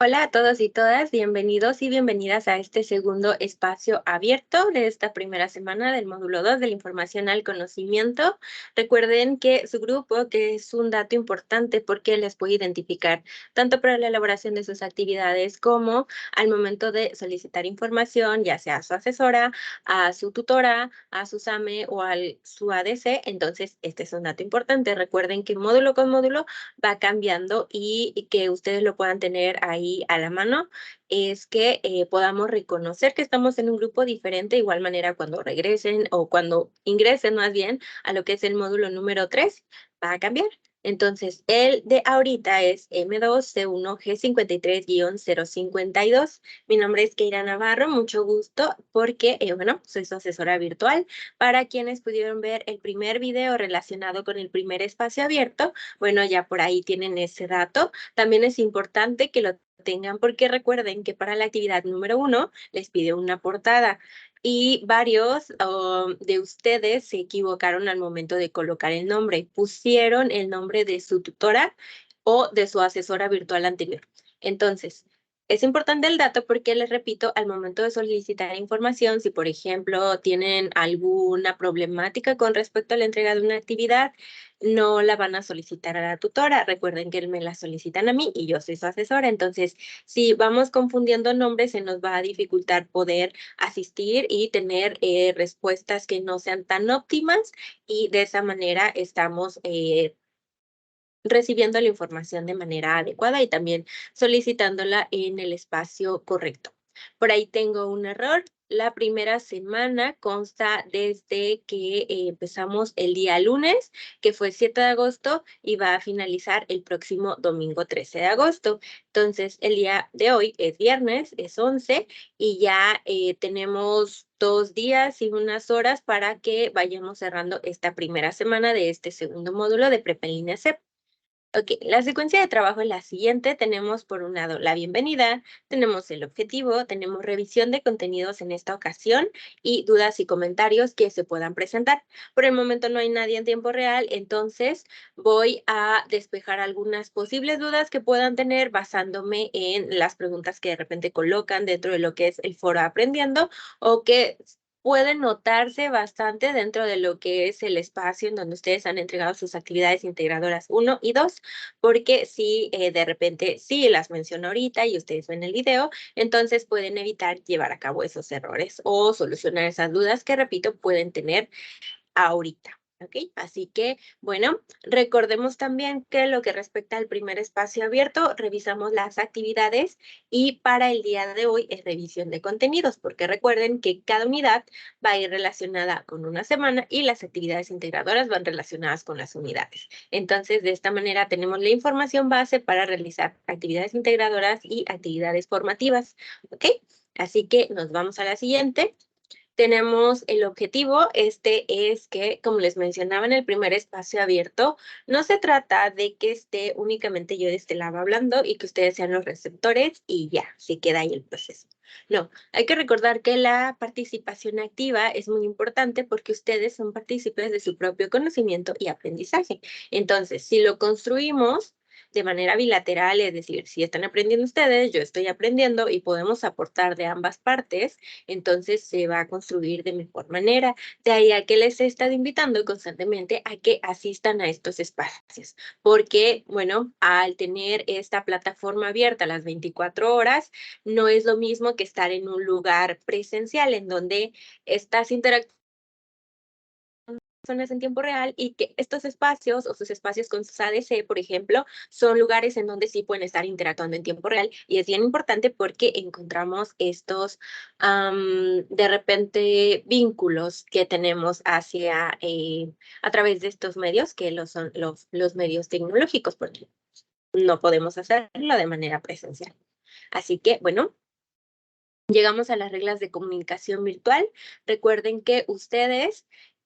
Hola a todos y todas, bienvenidos y bienvenidas a este segundo espacio abierto de esta primera semana del módulo 2 de la información al conocimiento. Recuerden que su grupo, que es un dato importante porque les puede identificar tanto para la elaboración de sus actividades como al momento de solicitar información, ya sea a su asesora, a su tutora, a su SAME o a su ADC. Entonces, este es un dato importante. Recuerden que módulo con módulo va cambiando y que ustedes lo puedan tener ahí a la mano, es que podamos reconocer que estamos en un grupo diferente, de igual manera cuando regresen o cuando ingresen más bien a lo que es el módulo número 3, va a cambiar. Entonces, el de ahorita es M2C1G53-052. Mi nombre es Keira Navarro, mucho gusto porque, bueno, soy su asesora virtual. Para quienes pudieron ver el primer video relacionado con el primer espacio abierto, bueno, ya por ahí tienen ese dato. También es importante que lo tengan porque recuerden que para la actividad número 1 les pide una portada y varios de ustedes se equivocaron al momento de colocar el nombre. Pusieron el nombre de su tutora o de su asesora virtual anterior. Entonces, es importante el dato porque les repito, al momento de solicitar información, si por ejemplo tienen alguna problemática con respecto a la entrega de una actividad, no la van a solicitar a la tutora. Recuerden que me la solicitan a mí y yo soy su asesora. Entonces, si vamos confundiendo nombres, se nos va a dificultar poder asistir y tener respuestas que no sean tan óptimas y de esa manera estamos recibiendo la información de manera adecuada y también solicitándola en el espacio correcto. Por ahí tengo un error. La primera semana consta desde que empezamos el día lunes, que fue 7 de agosto, y va a finalizar el próximo domingo 13 de agosto. Entonces, el día de hoy es viernes, es 11, y ya tenemos 2 días y unas horas para que vayamos cerrando esta primera semana de este segundo módulo de Prepa en Línea CEP. Ok, la secuencia de trabajo es la siguiente. Tenemos por un lado la bienvenida, tenemos el objetivo, tenemos revisión de contenidos en esta ocasión y dudas y comentarios que se puedan presentar. Por el momento no hay nadie en tiempo real, entonces voy a despejar algunas posibles dudas que puedan tener basándome en las preguntas que de repente colocan dentro de lo que es el foro aprendiendo o que pueden notarse bastante dentro de lo que es el espacio en donde ustedes han entregado sus actividades integradoras 1 y 2, porque si de repente sí las menciono ahorita y ustedes ven el video, entonces pueden evitar llevar a cabo esos errores o solucionar esas dudas que, repito, pueden tener ahorita. ¿Ok? Así que, bueno, recordemos también que lo que respecta al primer espacio abierto, revisamos las actividades y para el día de hoy es revisión de contenidos, porque recuerden que cada unidad va a ir relacionada con una semana y las actividades integradoras van relacionadas con las unidades. Entonces, de esta manera tenemos la información base para realizar actividades integradoras y actividades formativas. ¿Ok? Así que nos vamos a la siguiente. Tenemos el objetivo, este es que, como les mencionaba en el primer espacio abierto, no se trata de que esté únicamente yo de este lado hablando y que ustedes sean los receptores y ya, se queda ahí el proceso. No, hay que recordar que la participación activa es muy importante porque ustedes son partícipes de su propio conocimiento y aprendizaje. Entonces, si lo construimos de manera bilateral, es decir, si están aprendiendo ustedes, yo estoy aprendiendo y podemos aportar de ambas partes, entonces se va a construir de mejor manera. De ahí a que les he estado invitando constantemente a que asistan a estos espacios, porque, bueno, al tener esta plataforma abierta las 24 horas, no es lo mismo que estar en un lugar presencial en donde estás interactuando personas en tiempo real y que estos espacios o sus espacios con sus ADC, por ejemplo, son lugares en donde sí pueden estar interactuando en tiempo real y es bien importante porque encontramos estos de repente vínculos que tenemos hacia a través de estos medios que son los medios tecnológicos porque no podemos hacerlo de manera presencial. Así que, bueno, llegamos a las reglas de comunicación virtual. Recuerden que ustedes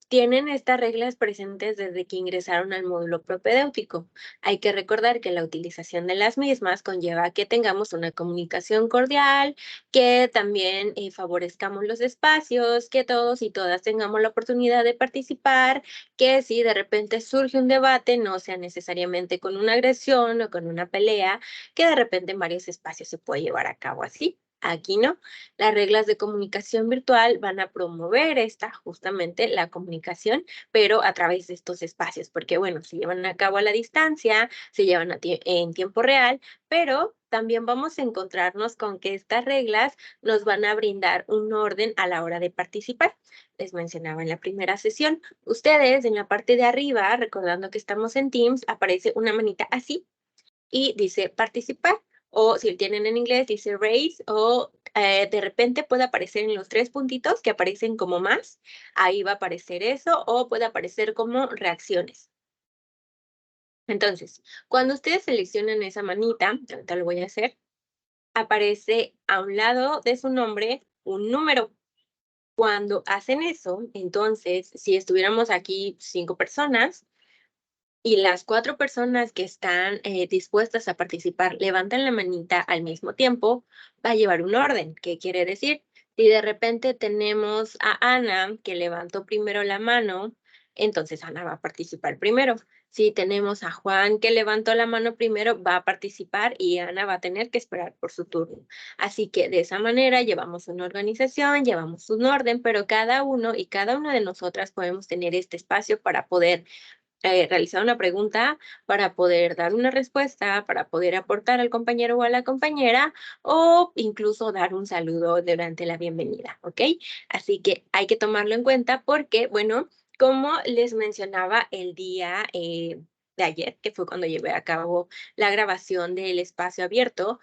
tienen estas reglas presentes desde que ingresaron al módulo propedéutico. Hay que recordar que la utilización de las mismas conlleva que tengamos una comunicación cordial, que también favorezcamos los espacios, que todos y todas tengamos la oportunidad de participar, que si de repente surge un debate, no sea necesariamente con una agresión o con una pelea, que de repente en varios espacios se puede llevar a cabo así. Aquí no. Las reglas de comunicación virtual van a promover justamente la comunicación, pero a través de estos espacios, porque bueno, se llevan a cabo a la distancia, se llevan en tiempo real, pero también vamos a encontrarnos con que estas reglas nos van a brindar un orden a la hora de participar. Les mencionaba en la primera sesión, ustedes en la parte de arriba, recordando que estamos en Teams, aparece una manita así y dice participar. O si lo tienen en inglés, dice raise, o de repente puede aparecer en los 3 puntitos que aparecen como más. Ahí va a aparecer eso, o puede aparecer como reacciones. Entonces, cuando ustedes seleccionan esa manita, ahorita lo voy a hacer, aparece a un lado de su nombre un número. Cuando hacen eso, entonces, si estuviéramos aquí 5 personas, y las 4 personas que están dispuestas a participar levantan la manita al mismo tiempo, va a llevar un orden. ¿Qué quiere decir? Si de repente tenemos a Ana que levantó primero la mano, entonces Ana va a participar primero. Si tenemos a Juan que levantó la mano primero, va a participar y Ana va a tener que esperar por su turno. Así que de esa manera llevamos una organización, llevamos un orden, pero cada uno y cada una de nosotras podemos tener este espacio para poder realizar una pregunta, para poder dar una respuesta, para poder aportar al compañero o a la compañera, o incluso dar un saludo durante la bienvenida, ¿ok? Así que hay que tomarlo en cuenta porque, bueno, como les mencionaba el día de ayer, que fue cuando llevé a cabo la grabación del espacio abierto,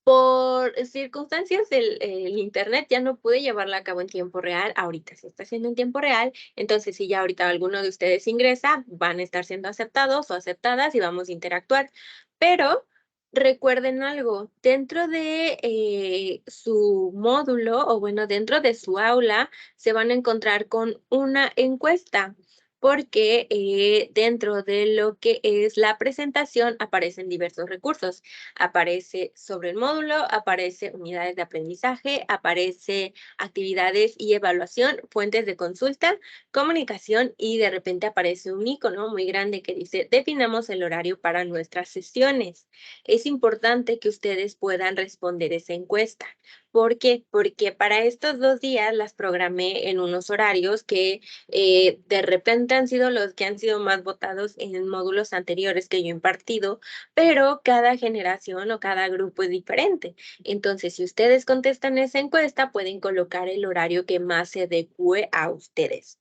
por circunstancias del Internet ya no pude llevarla a cabo en tiempo real, ahorita se está haciendo en tiempo real, entonces si ya ahorita alguno de ustedes ingresa, van a estar siendo aceptados o aceptadas y vamos a interactuar. Pero recuerden algo, dentro de su módulo o bueno, dentro de su aula se van a encontrar con una encuesta porque dentro de lo que es la presentación aparecen diversos recursos. Aparece sobre el módulo, aparece unidades de aprendizaje, aparece actividades y evaluación, fuentes de consulta, comunicación y de repente aparece un icono muy grande que dice definamos el horario para nuestras sesiones. Es importante que ustedes puedan responder esa encuesta. ¿Por qué? Porque para estos 2 días las programé en unos horarios que de repente han sido los que han sido más votados en módulos anteriores que yo he impartido, pero cada generación o cada grupo es diferente. Entonces, si ustedes contestan esa encuesta, pueden colocar el horario que más se adecue a ustedes.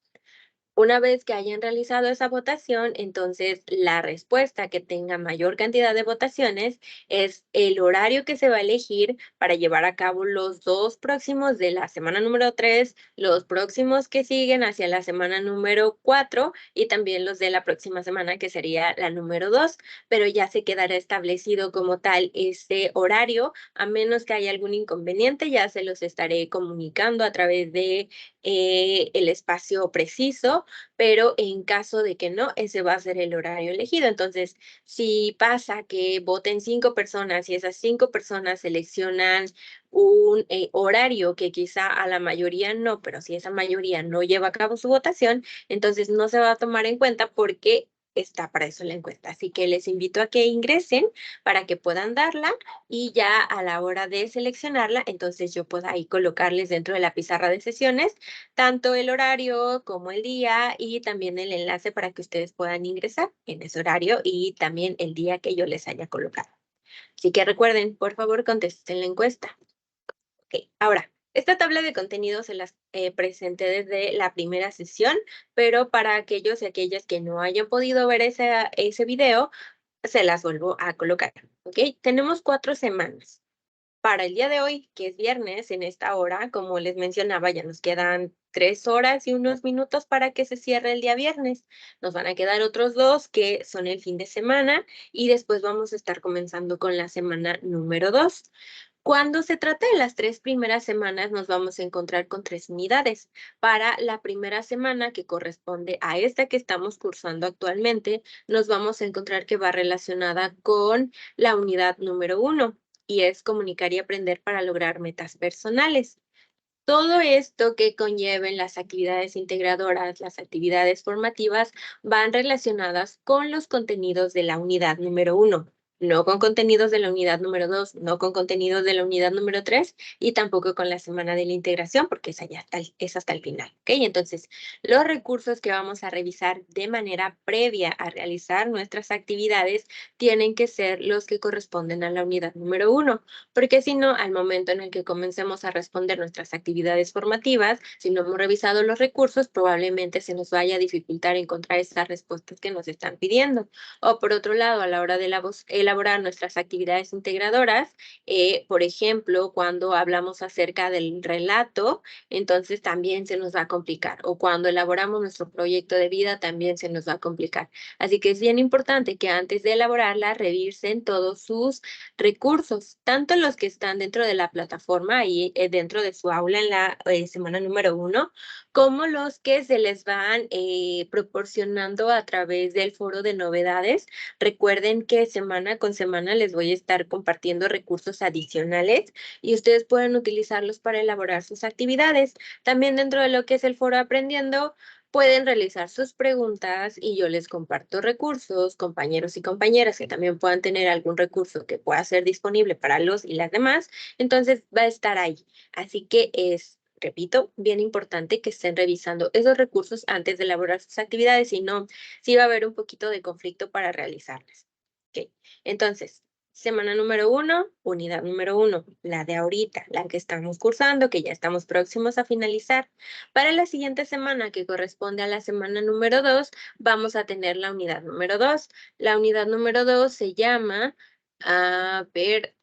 Una vez que hayan realizado esa votación, entonces la respuesta que tenga mayor cantidad de votaciones es el horario que se va a elegir para llevar a cabo los 2 próximos de la semana número 3, los próximos que siguen hacia la semana número 4 y también los de la próxima semana que sería la número 2, pero ya se quedará establecido como tal ese horario, a menos que haya algún inconveniente, ya se los estaré comunicando a través de el espacio preciso, pero en caso de que no, ese va a ser el horario elegido. Entonces, si pasa que voten 5 personas y esas 5 personas seleccionan un horario que quizá a la mayoría no, pero si esa mayoría no lleva a cabo su votación, entonces no se va a tomar en cuenta porque está para eso la encuesta. Así que les invito a que ingresen para que puedan darla y ya a la hora de seleccionarla, entonces yo puedo ahí colocarles dentro de la pizarra de sesiones tanto el horario como el día y también el enlace para que ustedes puedan ingresar en ese horario y también el día que yo les haya colocado. Así que recuerden, por favor, contesten la encuesta. Ok, ahora, esta tabla de contenidos se las presenté desde la primera sesión, pero para aquellos y aquellas que no hayan podido ver ese video, se las vuelvo a colocar. ¿Ok? Tenemos 4 semanas. Para el día de hoy, que es viernes, en esta hora, como les mencionaba, ya nos quedan 3 horas y unos minutos para que se cierre el día viernes. Nos van a quedar otros 2 que son el fin de semana y después vamos a estar comenzando con la semana número 2. Cuando se trata de las 3 primeras semanas, nos vamos a encontrar con 3 unidades. Para la primera semana, que corresponde a esta que estamos cursando actualmente, nos vamos a encontrar que va relacionada con la unidad número 1 y es comunicar y aprender para lograr metas personales. Todo esto que conlleven las actividades integradoras, las actividades formativas, van relacionadas con los contenidos de la unidad número 1, no con contenidos de la unidad número 2, no con contenidos de la unidad número 3 y tampoco con la semana de la integración, porque esa ya es hasta el final, ¿ok? Entonces, los recursos que vamos a revisar de manera previa a realizar nuestras actividades tienen que ser los que corresponden a la unidad número 1 porque si no, al momento en el que comencemos a responder nuestras actividades formativas, si no hemos revisado los recursos, probablemente se nos vaya a dificultar encontrar esas respuestas que nos están pidiendo. O por otro lado, a la hora de elaborar nuestras actividades integradoras, por ejemplo, cuando hablamos acerca del relato, entonces también se nos va a complicar. O cuando elaboramos nuestro proyecto de vida, también se nos va a complicar. Así que es bien importante que antes de elaborarla revisen todos sus recursos, tanto los que están dentro de la plataforma y dentro de su aula en la semana número 1, como los que se les van proporcionando a través del foro de novedades. Recuerden que semana con semana les voy a estar compartiendo recursos adicionales y ustedes pueden utilizarlos para elaborar sus actividades. También dentro de lo que es el foro Aprendiendo, pueden realizar sus preguntas y yo les comparto recursos, compañeros y compañeras que también puedan tener algún recurso que pueda ser disponible para los y las demás, entonces va a estar ahí. Así que es, repito, bien importante que estén revisando esos recursos antes de elaborar sus actividades, si no, sí va a haber un poquito de conflicto para realizarlas. Ok, entonces, semana número 1, unidad número 1, la de ahorita, la que estamos cursando, que ya estamos próximos a finalizar. Para la siguiente semana, que corresponde a la semana número 2, vamos a tener la unidad número 2. La unidad número 2 se llama, a ver,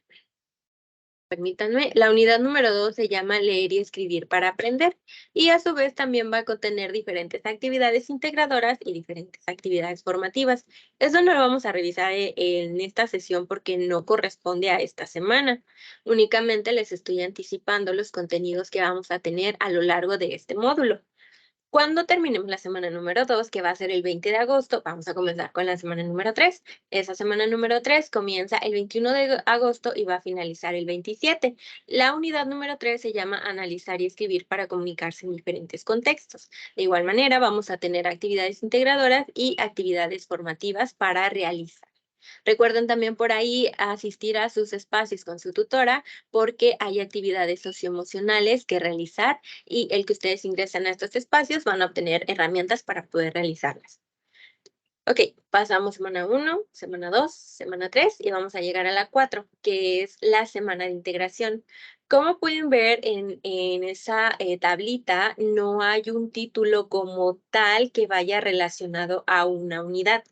permítanme, la unidad número 2 se llama Leer y escribir para aprender y a su vez también va a contener diferentes actividades integradoras y diferentes actividades formativas. Eso no lo vamos a revisar en esta sesión porque no corresponde a esta semana. Únicamente les estoy anticipando los contenidos que vamos a tener a lo largo de este módulo. Cuando terminemos la semana número 2, que va a ser el 20 de agosto, vamos a comenzar con la semana número 3. Esa semana número 3 comienza el 21 de agosto y va a finalizar el 27. La unidad número 3 se llama Analizar y escribir para comunicarse en diferentes contextos. De igual manera, vamos a tener actividades integradoras y actividades formativas para realizar. Recuerden también por ahí asistir a sus espacios con su tutora porque hay actividades socioemocionales que realizar y el que ustedes ingresen a estos espacios van a obtener herramientas para poder realizarlas. Ok, pasamos semana 1, semana 2, semana 3 y vamos a llegar a la 4, que es la semana de integración. Como pueden ver en esa tablita, no hay un título como tal que vaya relacionado a una unidad.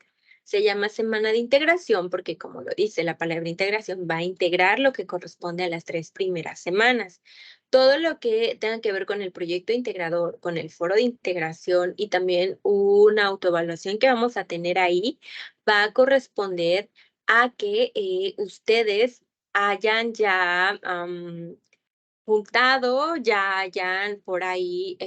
Se llama semana de integración porque, como lo dice la palabra integración, va a integrar lo que corresponde a las 3 primeras semanas. Todo lo que tenga que ver con el proyecto integrador, con el foro de integración y también una autoevaluación que vamos a tener ahí, va a corresponder a que ustedes hayan ya juntado, ya hayan por ahí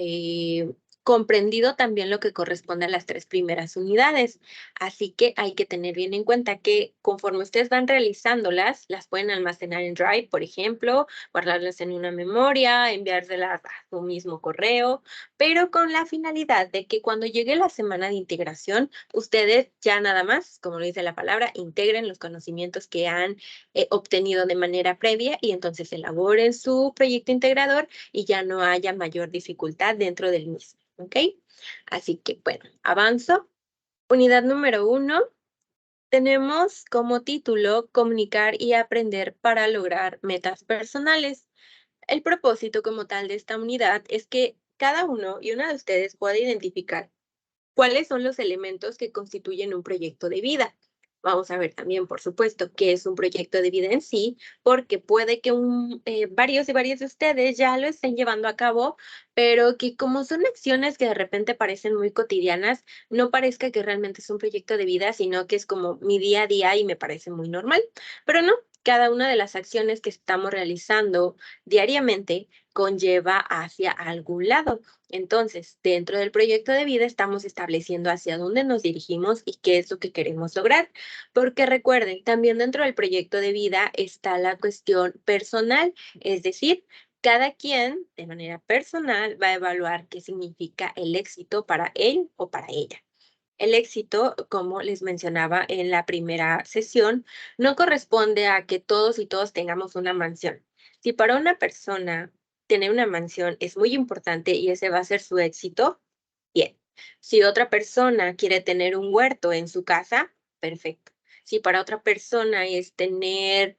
comprendido también lo que corresponde a las 3 primeras unidades. Así que hay que tener bien en cuenta que conforme ustedes van realizándolas, las pueden almacenar en Drive, por ejemplo, guardarlas en una memoria, enviárselas a su mismo correo, pero con la finalidad de que cuando llegue la semana de integración, ustedes ya nada más, como lo dice la palabra, integren los conocimientos que han obtenido de manera previa y entonces elaboren su proyecto integrador y ya no haya mayor dificultad dentro del mismo, ¿ok? Así que, bueno, avanzo. Unidad número 1. Tenemos como título Comunicar y aprender para lograr metas personales. El propósito como tal de esta unidad es que cada uno y una de ustedes pueda identificar cuáles son los elementos que constituyen un proyecto de vida. Vamos a ver también, por supuesto, qué es un proyecto de vida en sí, porque puede que varios y varias de ustedes ya lo estén llevando a cabo, pero que como son acciones que de repente parecen muy cotidianas, no parezca que realmente es un proyecto de vida, sino que es como mi día a día y me parece muy normal. Pero no, cada una de las acciones que estamos realizando diariamente conlleva hacia algún lado. Entonces, dentro del proyecto de vida estamos estableciendo hacia dónde nos dirigimos y qué es lo que queremos lograr. Porque recuerden, también dentro del proyecto de vida está la cuestión personal, es decir, cada quien de manera personal va a evaluar qué significa el éxito para él o para ella. El éxito, como les mencionaba en la primera sesión, no corresponde a que todos y todos tengamos una mansión. Si para una persona tener una mansión es muy importante y ese va a ser su éxito, bien. Si otra persona quiere tener un huerto en su casa, perfecto. Si para otra persona es tener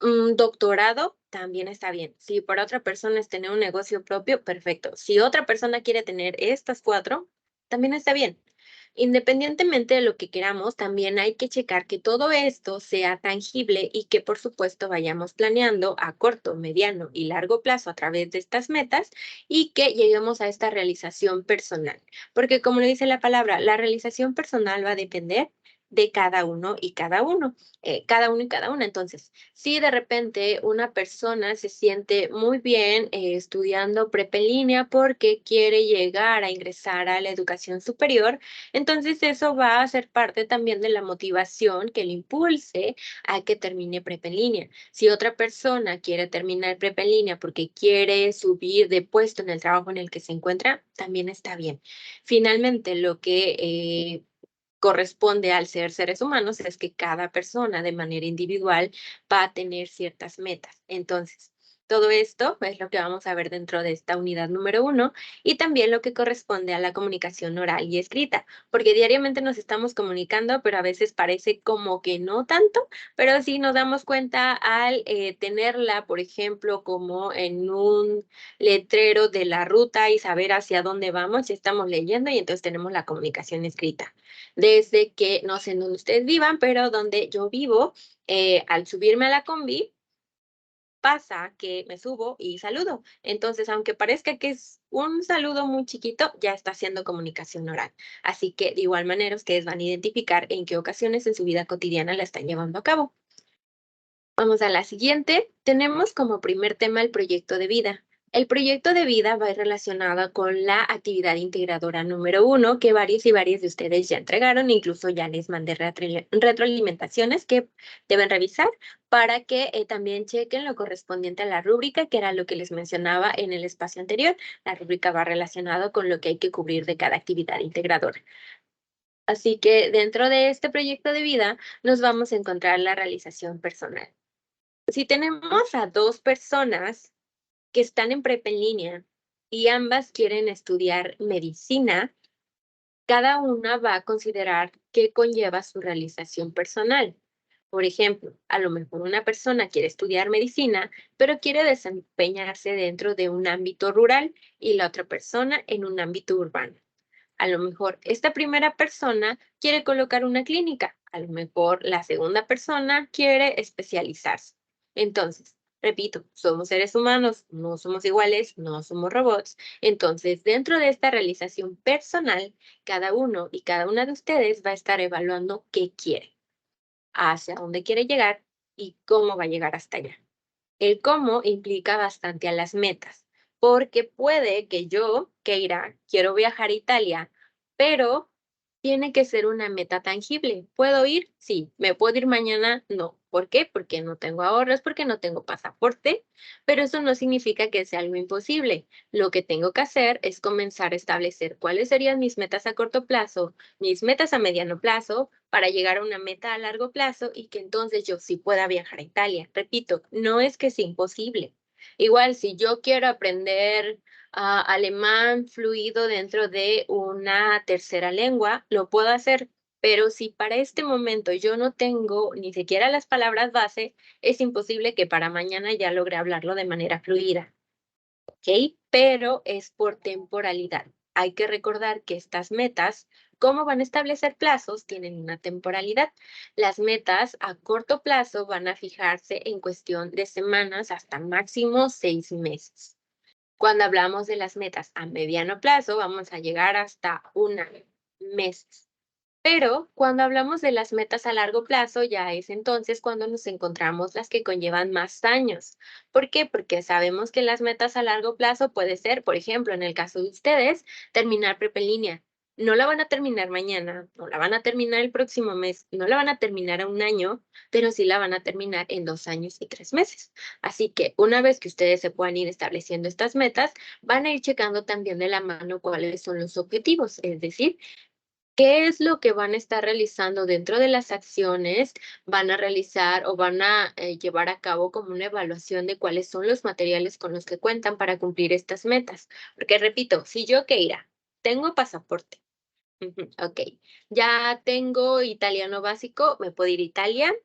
un doctorado, también está bien. Si para otra persona es tener un negocio propio, perfecto. Si otra persona quiere tener estas cuatro, también está bien. Independientemente de lo que queramos, también hay que checar que todo esto sea tangible y que por supuesto vayamos planeando a corto, mediano y largo plazo a través de estas metas y que lleguemos a esta realización personal. Porque como lo dice la palabra, la realización personal va a depender de cada uno y cada uno, cada uno y cada una. Entonces, si de repente una persona se siente muy bien estudiando prepa en línea porque quiere llegar a ingresar a la educación superior, entonces eso va a ser parte también de la motivación que le impulse a que termine prepa en línea. Si otra persona quiere terminar prepa en línea porque quiere subir de puesto en el trabajo en el que se encuentra, también está bien. Finalmente, lo que corresponde al ser seres humanos es que cada persona de manera individual va a tener ciertas metas. Entonces, todo esto es lo que vamos a ver dentro de esta unidad número 1 y también lo que corresponde a la comunicación oral y escrita, porque diariamente nos estamos comunicando, pero a veces parece como que no tanto, pero sí nos damos cuenta al tenerla, por ejemplo, como en un letrero de la ruta y saber hacia dónde vamos, ya estamos leyendo y entonces tenemos la comunicación escrita desde que no sé en dónde ustedes vivan, pero donde yo vivo, al subirme a la combi, pasa que me subo y saludo. Entonces, aunque parezca que es un saludo muy chiquito, ya está haciendo comunicación oral. Así que de igual manera ustedes van a identificar en qué ocasiones en su vida cotidiana la están llevando a cabo. Vamos a la siguiente. Tenemos como primer tema el proyecto de vida. El proyecto de vida va relacionado con la actividad integradora número 1, que varios y varias de ustedes ya entregaron, incluso ya les mandé retroalimentaciones que deben revisar para que también chequen lo correspondiente a la rúbrica, que era lo que les mencionaba en el espacio anterior. La rúbrica va relacionado con lo que hay que cubrir de cada actividad integradora. Así que dentro de este proyecto de vida nos vamos a encontrar la realización personal. Si tenemos a dos personas que están en prepa en línea y ambas quieren estudiar medicina, cada una va a considerar qué conlleva su realización personal. Por ejemplo, a lo mejor una persona quiere estudiar medicina, pero quiere desempeñarse dentro de un ámbito rural y la otra persona en un ámbito urbano. A lo mejor esta primera persona quiere colocar una clínica, a lo mejor la segunda persona quiere especializarse. Entonces, repito, somos seres humanos, no somos iguales, no somos robots. Entonces, dentro de esta realización personal, cada uno y cada una de ustedes va a estar evaluando qué quiere, hacia dónde quiere llegar y cómo va a llegar hasta allá. El cómo implica bastante a las metas, porque puede que yo, Keira, quiero viajar a Italia, pero tiene que ser una meta tangible. ¿Puedo ir? Sí. ¿Me puedo ir mañana? No. ¿Por qué? Porque no tengo ahorros, porque no tengo pasaporte, pero eso no significa que sea algo imposible. Lo que tengo que hacer es comenzar a establecer cuáles serían mis metas a corto plazo, mis metas a mediano plazo, para llegar a una meta a largo plazo y que entonces yo sí pueda viajar a Italia. Repito, no es que sea imposible. Igual, si yo quiero aprender alemán fluido dentro de una tercera lengua, lo puedo hacer, pero si para este momento yo no tengo ni siquiera las palabras base, es imposible que para mañana ya logre hablarlo de manera fluida. ¿Ok? Pero es por temporalidad. Hay que recordar que estas metas, ¿cómo van a establecer plazos? Tienen una temporalidad. Las metas a corto plazo van a fijarse en cuestión de semanas hasta máximo 6 meses. Cuando hablamos de las metas a mediano plazo, vamos a llegar hasta un año, meses. Pero cuando hablamos de las metas a largo plazo, ya es entonces cuando nos encontramos las que conllevan más años. ¿Por qué? Porque sabemos que las metas a largo plazo puede ser, por ejemplo, en el caso de ustedes, terminar prepa en línea. No la van a terminar mañana, no la van a terminar el próximo mes, no la van a terminar a un año, pero sí la van a terminar en 2 años y 3 meses. Así que una vez que ustedes se puedan ir estableciendo estas metas, van a ir checando también de la mano cuáles son los objetivos, es decir, ¿qué es lo que van a estar realizando dentro de las acciones? Van a realizar o van a llevar a cabo como una evaluación de cuáles son los materiales con los que cuentan para cumplir estas metas. Porque repito, si yo, Keira, tengo pasaporte, ujú, ok, ya tengo italiano básico, me puedo ir a Italia,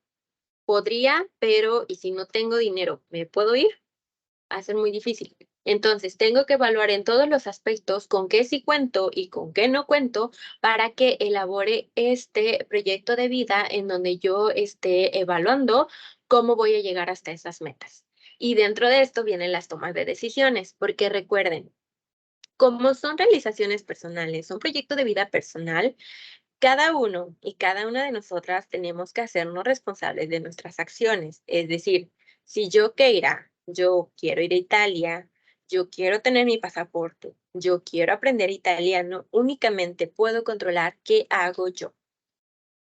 podría, pero ¿y si no tengo dinero, me puedo ir? Va a ser muy difícil. Entonces, tengo que evaluar en todos los aspectos con qué sí cuento y con qué no cuento para que elabore este proyecto de vida en donde yo esté evaluando cómo voy a llegar hasta esas metas. Y dentro de esto vienen las tomas de decisiones, porque recuerden, como son realizaciones personales, un proyecto de vida personal, cada uno y cada una de nosotras tenemos que hacernos responsables de nuestras acciones. Es decir, si yo, Keira, yo quiero ir a Italia, yo quiero tener mi pasaporte, yo quiero aprender italiano, únicamente puedo controlar qué hago yo.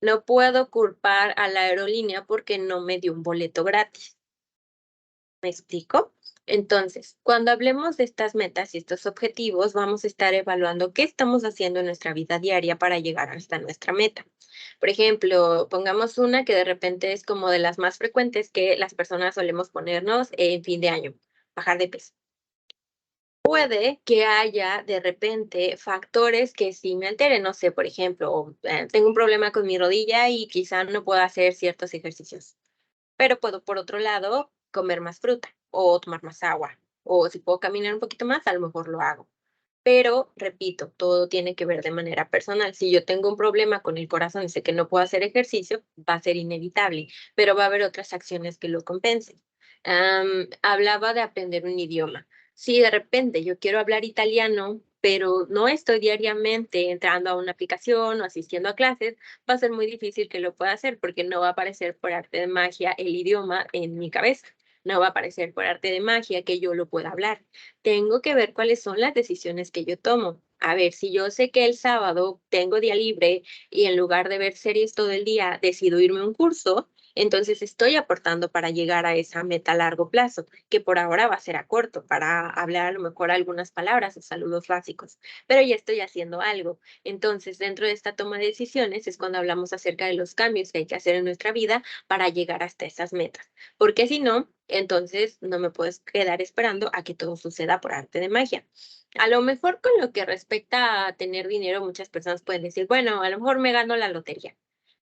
No puedo culpar a la aerolínea porque no me dio un boleto gratis. ¿Me explico? Entonces, cuando hablemos de estas metas y estos objetivos, vamos a estar evaluando qué estamos haciendo en nuestra vida diaria para llegar hasta nuestra meta. Por ejemplo, pongamos una que de repente es como de las más frecuentes que las personas solemos ponernos en fin de año, bajar de peso. Puede que haya de repente factores que sí me alteren, no sé, por ejemplo, tengo un problema con mi rodilla y quizá no pueda hacer ciertos ejercicios, pero puedo, por otro lado, comer más fruta o tomar más agua, o si puedo caminar un poquito más, a lo mejor lo hago. Pero, repito, todo tiene que ver de manera personal. Si yo tengo un problema con el corazón y sé que no puedo hacer ejercicio, va a ser inevitable, pero va a haber otras acciones que lo compensen. Hablaba de aprender un idioma. Si de repente yo quiero hablar italiano, pero no estoy diariamente entrando a una aplicación o asistiendo a clases, va a ser muy difícil que lo pueda hacer porque no va a aparecer por arte de magia el idioma en mi cabeza. No va a aparecer por arte de magia que yo lo pueda hablar. Tengo que ver cuáles son las decisiones que yo tomo. A ver, si yo sé que el sábado tengo día libre y en lugar de ver series todo el día decido irme a un curso, entonces estoy aportando para llegar a esa meta a largo plazo, que por ahora va a ser a corto, para hablar a lo mejor algunas palabras o saludos básicos, pero ya estoy haciendo algo. Entonces, dentro de esta toma de decisiones es cuando hablamos acerca de los cambios que hay que hacer en nuestra vida para llegar hasta esas metas, porque si no, entonces no me puedes quedar esperando a que todo suceda por arte de magia. A lo mejor con lo que respecta a tener dinero, muchas personas pueden decir, bueno, a lo mejor me gano la lotería.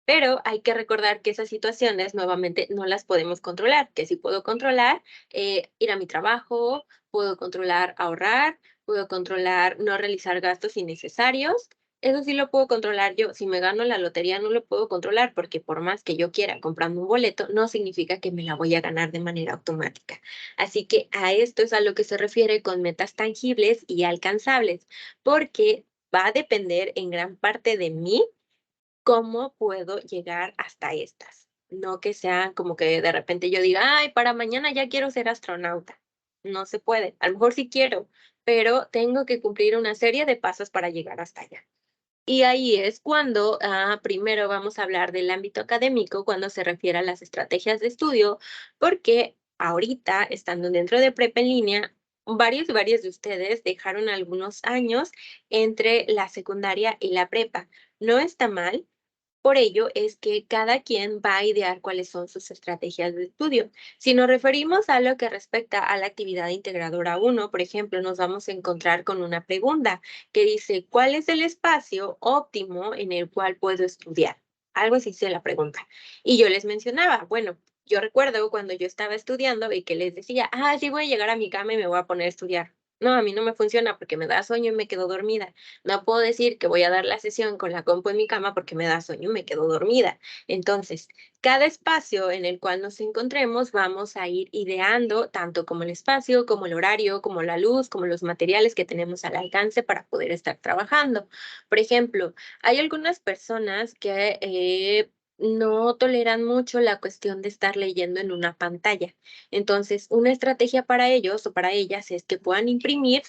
Pero hay que recordar que esas situaciones nuevamente no las podemos controlar, que sí puedo controlar ir a mi trabajo, puedo controlar ahorrar, puedo controlar no realizar gastos innecesarios. Eso sí lo puedo controlar yo. Si me gano la lotería no lo puedo controlar porque por más que yo quiera comprando un boleto, no significa que me la voy a ganar de manera automática. Así que a esto es a lo que se refiere con metas tangibles y alcanzables, porque va a depender en gran parte de mí cómo puedo llegar hasta estas. No que sean como que de repente yo diga, ay, para mañana ya quiero ser astronauta. No se puede. A lo mejor sí quiero, pero tengo que cumplir una serie de pasos para llegar hasta allá. Y ahí es cuando primero vamos a hablar del ámbito académico cuando se refiere a las estrategias de estudio, porque ahorita, estando dentro de prepa en línea, varios de ustedes dejaron algunos años entre la secundaria y la prepa. No está mal, por ello es que cada quien va a idear cuáles son sus estrategias de estudio. Si nos referimos a lo que respecta a la actividad integradora uno, por ejemplo, nos vamos a encontrar con una pregunta que dice, ¿cuál es el espacio óptimo en el cual puedo estudiar? Algo así dice la pregunta. Y yo les mencionaba, bueno, yo recuerdo cuando yo estaba estudiando y que les decía, sí voy a llegar a mi cama y me voy a poner a estudiar. No, a mí no me funciona porque me da sueño y me quedo dormida. No puedo decir que voy a dar la sesión con la compu en mi cama porque me da sueño y me quedo dormida. Entonces, cada espacio en el cual nos encontremos, vamos a ir ideando tanto como el espacio, como el horario, como la luz, como los materiales que tenemos al alcance para poder estar trabajando. Por ejemplo, hay algunas personas que no toleran mucho la cuestión de estar leyendo en una pantalla. Entonces, una estrategia para ellos o para ellas es que puedan imprimir,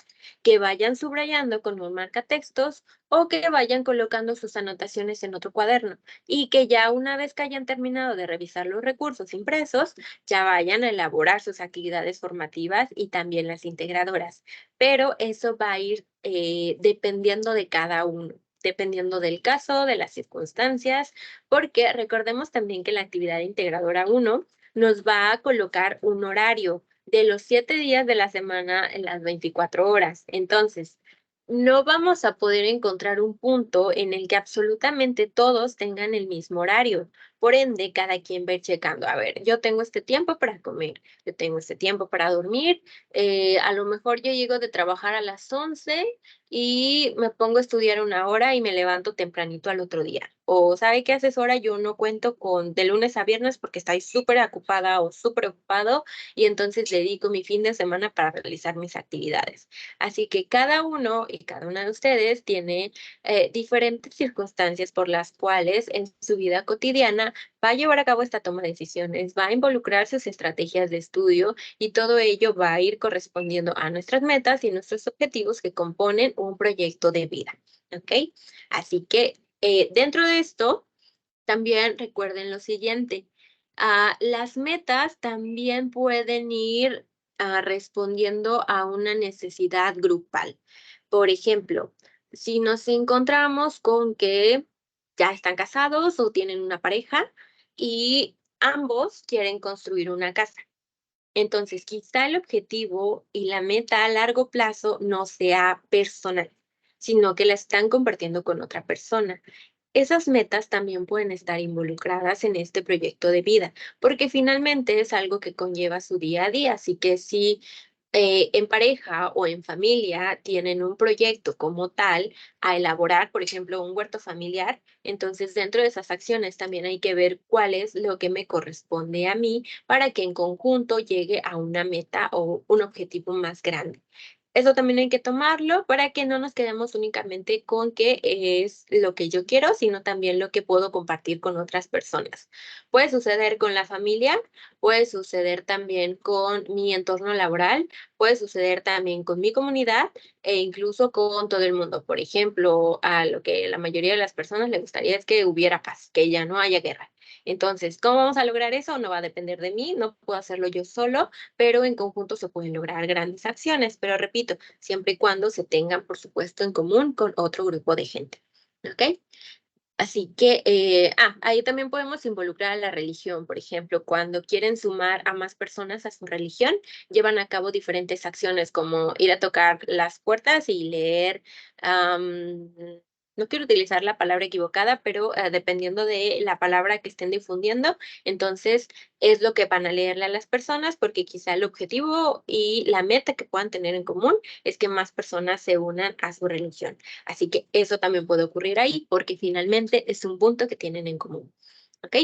que vayan subrayando con un marcatextos o que vayan colocando sus anotaciones en otro cuaderno y que ya una vez que hayan terminado de revisar los recursos impresos, ya vayan a elaborar sus actividades formativas y también las integradoras. Pero eso va a ir dependiendo de cada uno. Dependiendo del caso, de las circunstancias, porque recordemos también que la actividad integradora uno nos va a colocar un horario de los 7 días de la semana en las 24 horas. Entonces, no vamos a poder encontrar un punto en el que absolutamente todos tengan el mismo horario. Por ende, cada quien va a ir checando, a ver, yo tengo este tiempo para comer, yo tengo este tiempo para dormir, a lo mejor yo llego de trabajar a las 11 y me pongo a estudiar una hora y me levanto tempranito al otro día. O, ¿sabe qué, asesora? Yo no cuento con de lunes a viernes porque estoy súper ocupada o súper ocupado y entonces dedico mi fin de semana para realizar mis actividades. Así que cada uno y cada una de ustedes tiene diferentes circunstancias por las cuales en su vida cotidiana va a llevar a cabo esta toma de decisiones, va a involucrar sus estrategias de estudio y todo ello va a ir correspondiendo a nuestras metas y nuestros objetivos que componen un proyecto de vida. ¿Ok? Así que dentro de esto, también recuerden lo siguiente, las metas también pueden ir respondiendo a una necesidad grupal. Por ejemplo, si nos encontramos con que ya están casados o tienen una pareja y ambos quieren construir una casa. Entonces, quizá el objetivo y la meta a largo plazo no sea personal, sino que la están compartiendo con otra persona. Esas metas también pueden estar involucradas en este proyecto de vida, porque finalmente es algo que conlleva su día a día. Así que si en pareja o en familia tienen un proyecto como tal a elaborar, por ejemplo, un huerto familiar, entonces dentro de esas acciones también hay que ver cuál es lo que me corresponde a mí para que en conjunto llegue a una meta o un objetivo más grande. Eso también hay que tomarlo para que no nos quedemos únicamente con que es lo que yo quiero, sino también lo que puedo compartir con otras personas. Puede suceder con la familia, puede suceder también con mi entorno laboral, puede suceder también con mi comunidad e incluso con todo el mundo. Por ejemplo, a lo que la mayoría de las personas le gustaría es que hubiera paz, que ya no haya guerra. Entonces, ¿cómo vamos a lograr eso? No va a depender de mí, no puedo hacerlo yo solo, pero en conjunto se pueden lograr grandes acciones. Pero repito, siempre y cuando se tengan, por supuesto, en común con otro grupo de gente. ¿Ok? Así que, ahí también podemos involucrar a la religión. Por ejemplo, cuando quieren sumar a más personas a su religión, llevan a cabo diferentes acciones como ir a tocar las puertas y leer, am, no quiero utilizar la palabra equivocada, pero dependiendo de la palabra que estén difundiendo, entonces es lo que van a leerle a las personas, porque quizá el objetivo y la meta que puedan tener en común es que más personas se unan a su religión. Así que eso también puede ocurrir ahí porque finalmente es un punto que tienen en común. ¿Ok?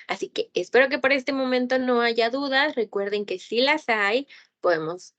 Así que espero que por este momento no haya dudas. Recuerden que si las hay, podemos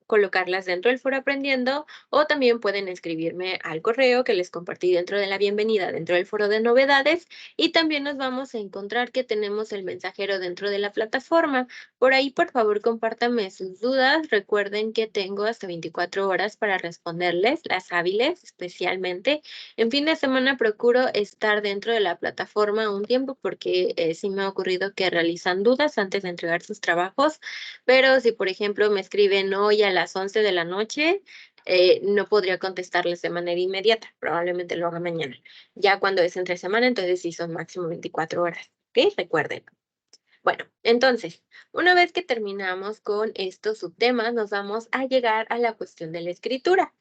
colocarlas dentro del foro aprendiendo o también pueden escribirme al correo que les compartí dentro de la bienvenida dentro del foro de novedades y también nos vamos a encontrar que tenemos el mensajero dentro de la plataforma. Por ahí, por favor, compártanme sus dudas. Recuerden que tengo hasta 24 horas para responderles, las hábiles especialmente. En fin de semana procuro estar dentro de la plataforma un tiempo porque sí me ha ocurrido que realizan dudas antes de entregar sus trabajos, pero si, por ejemplo, me escriben hoy a las 11 de la noche, no podría contestarles de manera inmediata, probablemente lo haga mañana. Ya cuando es entre semana, entonces sí son máximo 24 horas. ¿Ok? Recuerden. Bueno, entonces, una vez que terminamos con estos subtemas, nos vamos a llegar a la cuestión de la escritura.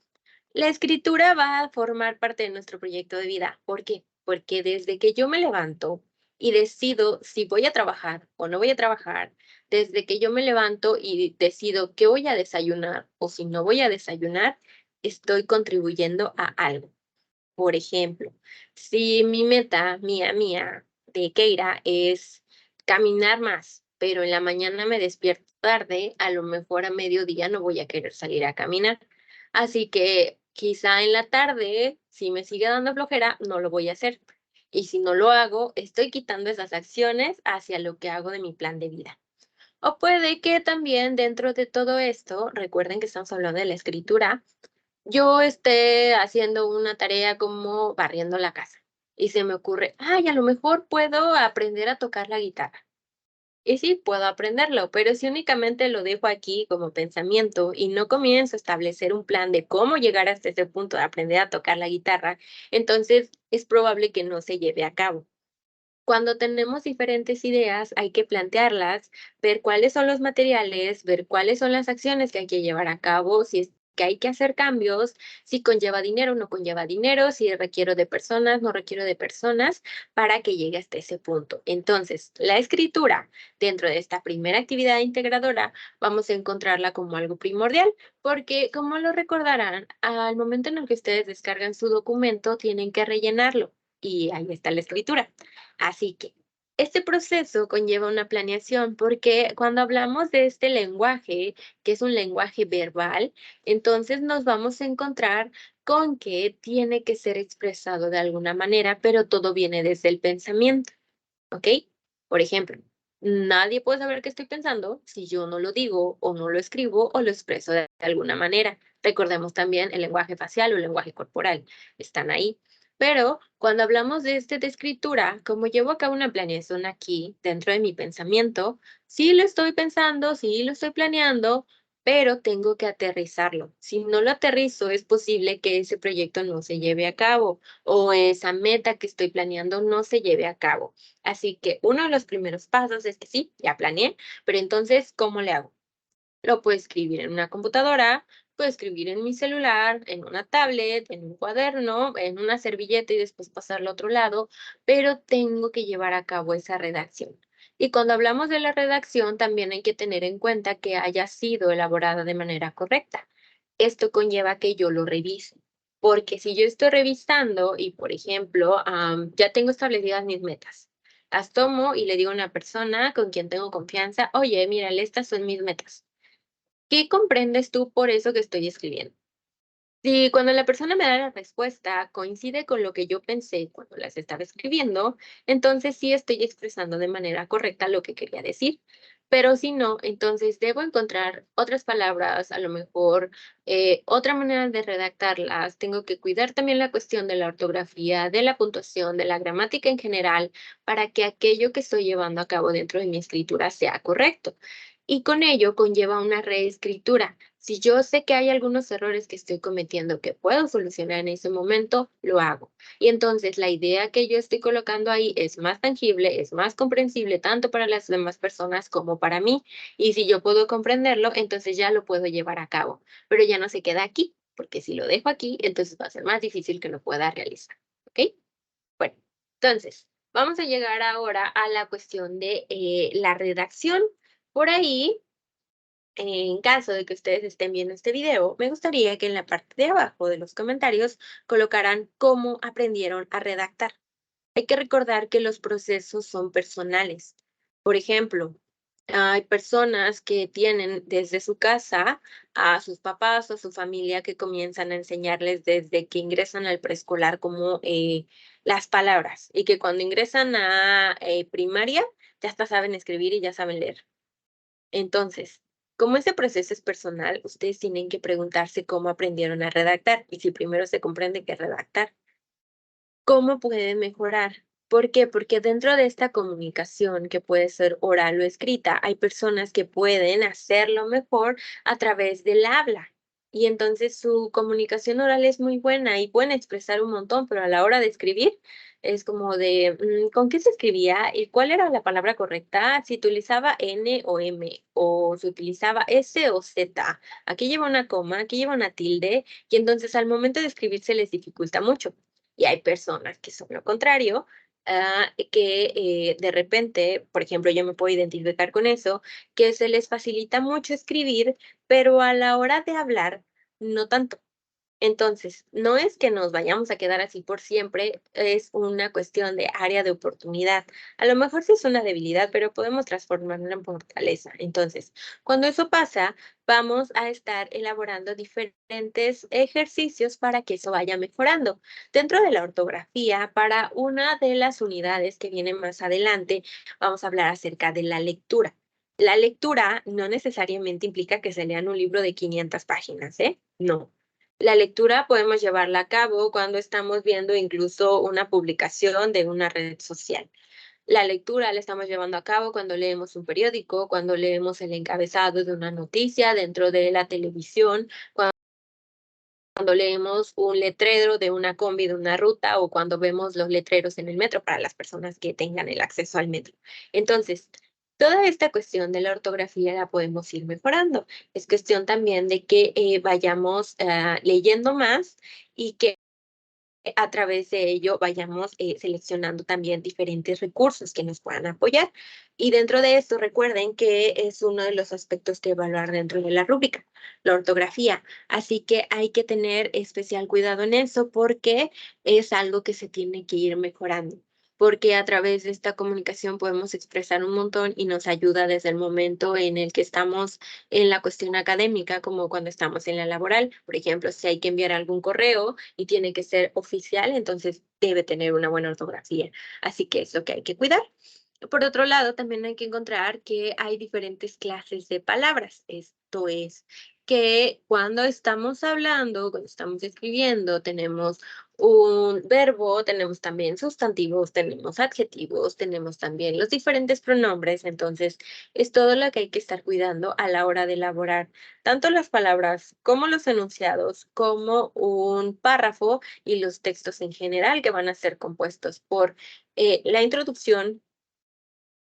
La escritura va a formar parte de nuestro proyecto de vida. ¿Por qué? Porque desde que yo me levanto y decido si voy a trabajar o no voy a trabajar, desde que yo me levanto y decido qué voy a desayunar o si no voy a desayunar, estoy contribuyendo a algo. Por ejemplo, si mi meta, mía, de Keira, es caminar más, pero en la mañana me despierto tarde, a lo mejor a mediodía no voy a querer salir a caminar. Así que quizá en la tarde, si me sigue dando flojera, no lo voy a hacer. Y si no lo hago, estoy quitando esas acciones hacia lo que hago de mi plan de vida. O puede que también dentro de todo esto, recuerden que estamos hablando de la escritura, yo esté haciendo una tarea como barriendo la casa y se me ocurre, ay, a lo mejor puedo aprender a tocar la guitarra. Y sí, puedo aprenderlo, pero si únicamente lo dejo aquí como pensamiento y no comienzo a establecer un plan de cómo llegar hasta ese punto de aprender a tocar la guitarra, entonces es probable que no se lleve a cabo. Cuando tenemos diferentes ideas, hay que plantearlas, ver cuáles son los materiales, ver cuáles son las acciones que hay que llevar a cabo, si es que hay que hacer cambios, si conlleva dinero o no conlleva dinero, si requiero de personas, no requiero de personas, para que llegue hasta ese punto. Entonces, la escritura dentro de esta primera actividad integradora, vamos a encontrarla como algo primordial, porque como lo recordarán, al momento en el que ustedes descargan su documento, tienen que rellenarlo y ahí está la escritura. Así que este proceso conlleva una planeación porque cuando hablamos de este lenguaje, que es un lenguaje verbal, entonces nos vamos a encontrar con que tiene que ser expresado de alguna manera, pero todo viene desde el pensamiento, ¿ok? Por ejemplo, nadie puede saber qué estoy pensando si yo no lo digo o no lo escribo o lo expreso de alguna manera. Recordemos también el lenguaje facial o el lenguaje corporal, están ahí. Pero cuando hablamos de de escritura, como llevo a cabo una planeación aquí dentro de mi pensamiento, sí lo estoy pensando, sí lo estoy planeando, pero tengo que aterrizarlo. Si no lo aterrizo, es posible que ese proyecto no se lleve a cabo o esa meta que estoy planeando no se lleve a cabo. Así que uno de los primeros pasos es que sí, ya planeé, pero entonces, ¿cómo le hago? Lo puedo escribir en una computadora, puedo escribir en mi celular, en una tablet, en un cuaderno, en una servilleta y después pasarlo a otro lado, pero tengo que llevar a cabo esa redacción. Y cuando hablamos de la redacción, también hay que tener en cuenta que haya sido elaborada de manera correcta. Esto conlleva que yo lo revise, porque si yo estoy revisando y, por ejemplo, ya tengo establecidas mis metas, las tomo y le digo a una persona con quien tengo confianza, oye, mira, estas son mis metas. ¿Qué comprendes tú por eso que estoy escribiendo? Si cuando la persona me da la respuesta coincide con lo que yo pensé cuando las estaba escribiendo, entonces sí estoy expresando de manera correcta lo que quería decir. Pero si no, entonces debo encontrar otras palabras, a lo mejor otra manera de redactarlas. Tengo que cuidar también la cuestión de la ortografía, de la puntuación, de la gramática en general, para que aquello que estoy llevando a cabo dentro de mi escritura sea correcto. Y con ello conlleva una reescritura. Si yo sé que hay algunos errores que estoy cometiendo que puedo solucionar en ese momento, lo hago. Y entonces la idea que yo estoy colocando ahí es más tangible, es más comprensible tanto para las demás personas como para mí. Y si yo puedo comprenderlo, entonces ya lo puedo llevar a cabo. Pero ya no se queda aquí, porque si lo dejo aquí, entonces va a ser más difícil que lo pueda realizar. ¿Ok? Bueno, entonces, vamos a llegar ahora a la cuestión de la redacción. Por ahí, en caso de que ustedes estén viendo este video, me gustaría que en la parte de abajo de los comentarios colocaran cómo aprendieron a redactar. Hay que recordar que los procesos son personales. Por ejemplo, hay personas que tienen desde su casa a sus papás o a su familia que comienzan a enseñarles desde que ingresan al preescolar como las palabras y que cuando ingresan a primaria ya hasta saben escribir y ya saben leer. Entonces, como ese proceso es personal, ustedes tienen que preguntarse cómo aprendieron a redactar y si primero se comprende qué es redactar. ¿Cómo pueden mejorar? ¿Por qué? Porque dentro de esta comunicación, que puede ser oral o escrita, hay personas que pueden hacerlo mejor a través del habla. Y entonces su comunicación oral es muy buena y pueden expresar un montón, pero a la hora de escribir es como de, ¿con qué se escribía? ¿Y cuál era la palabra correcta? Si utilizaba N o M, o se utilizaba S o Z. Aquí lleva una coma, aquí lleva una tilde, y entonces al momento de escribir se les dificulta mucho. Y hay personas que son lo contrario, que de repente, por ejemplo, yo me puedo identificar con eso, que se les facilita mucho escribir, pero a la hora de hablar, no tanto. Entonces, no es que nos vayamos a quedar así por siempre, es una cuestión de área de oportunidad. A lo mejor sí es una debilidad, pero podemos transformarla en fortaleza. Entonces, cuando eso pasa, vamos a estar elaborando diferentes ejercicios para que eso vaya mejorando. Dentro de la ortografía, para una de las unidades que viene más adelante, vamos a hablar acerca de la lectura. La lectura no necesariamente implica que se lean un libro de 500 páginas, ¿eh? No. La lectura podemos llevarla a cabo cuando estamos viendo incluso una publicación de una red social. La lectura la estamos llevando a cabo cuando leemos un periódico, cuando leemos el encabezado de una noticia dentro de la televisión, cuando leemos un letrero de una combi de una ruta o cuando vemos los letreros en el metro para las personas que tengan el acceso al metro. Entonces, toda esta cuestión de la ortografía la podemos ir mejorando. Es cuestión también de que vayamos leyendo más y que a través de ello vayamos seleccionando también diferentes recursos que nos puedan apoyar. Y dentro de esto, recuerden que es uno de los aspectos que evaluar dentro de la rúbrica, la ortografía. Así que hay que tener especial cuidado en eso porque es algo que se tiene que ir mejorando. Porque a través de esta comunicación podemos expresar un montón y nos ayuda desde el momento en el que estamos en la cuestión académica, como cuando estamos en la laboral. Por ejemplo, si hay que enviar algún correo y tiene que ser oficial, entonces debe tener una buena ortografía. Así que es lo que hay que cuidar. Por otro lado, también hay que encontrar que hay diferentes clases de palabras. Esto es que cuando estamos hablando, cuando estamos escribiendo, tenemos un verbo, tenemos también sustantivos, tenemos adjetivos, tenemos también los diferentes pronombres. Entonces, es todo lo que hay que estar cuidando a la hora de elaborar tanto las palabras como los enunciados, como un párrafo y los textos en general que van a ser compuestos por la introducción,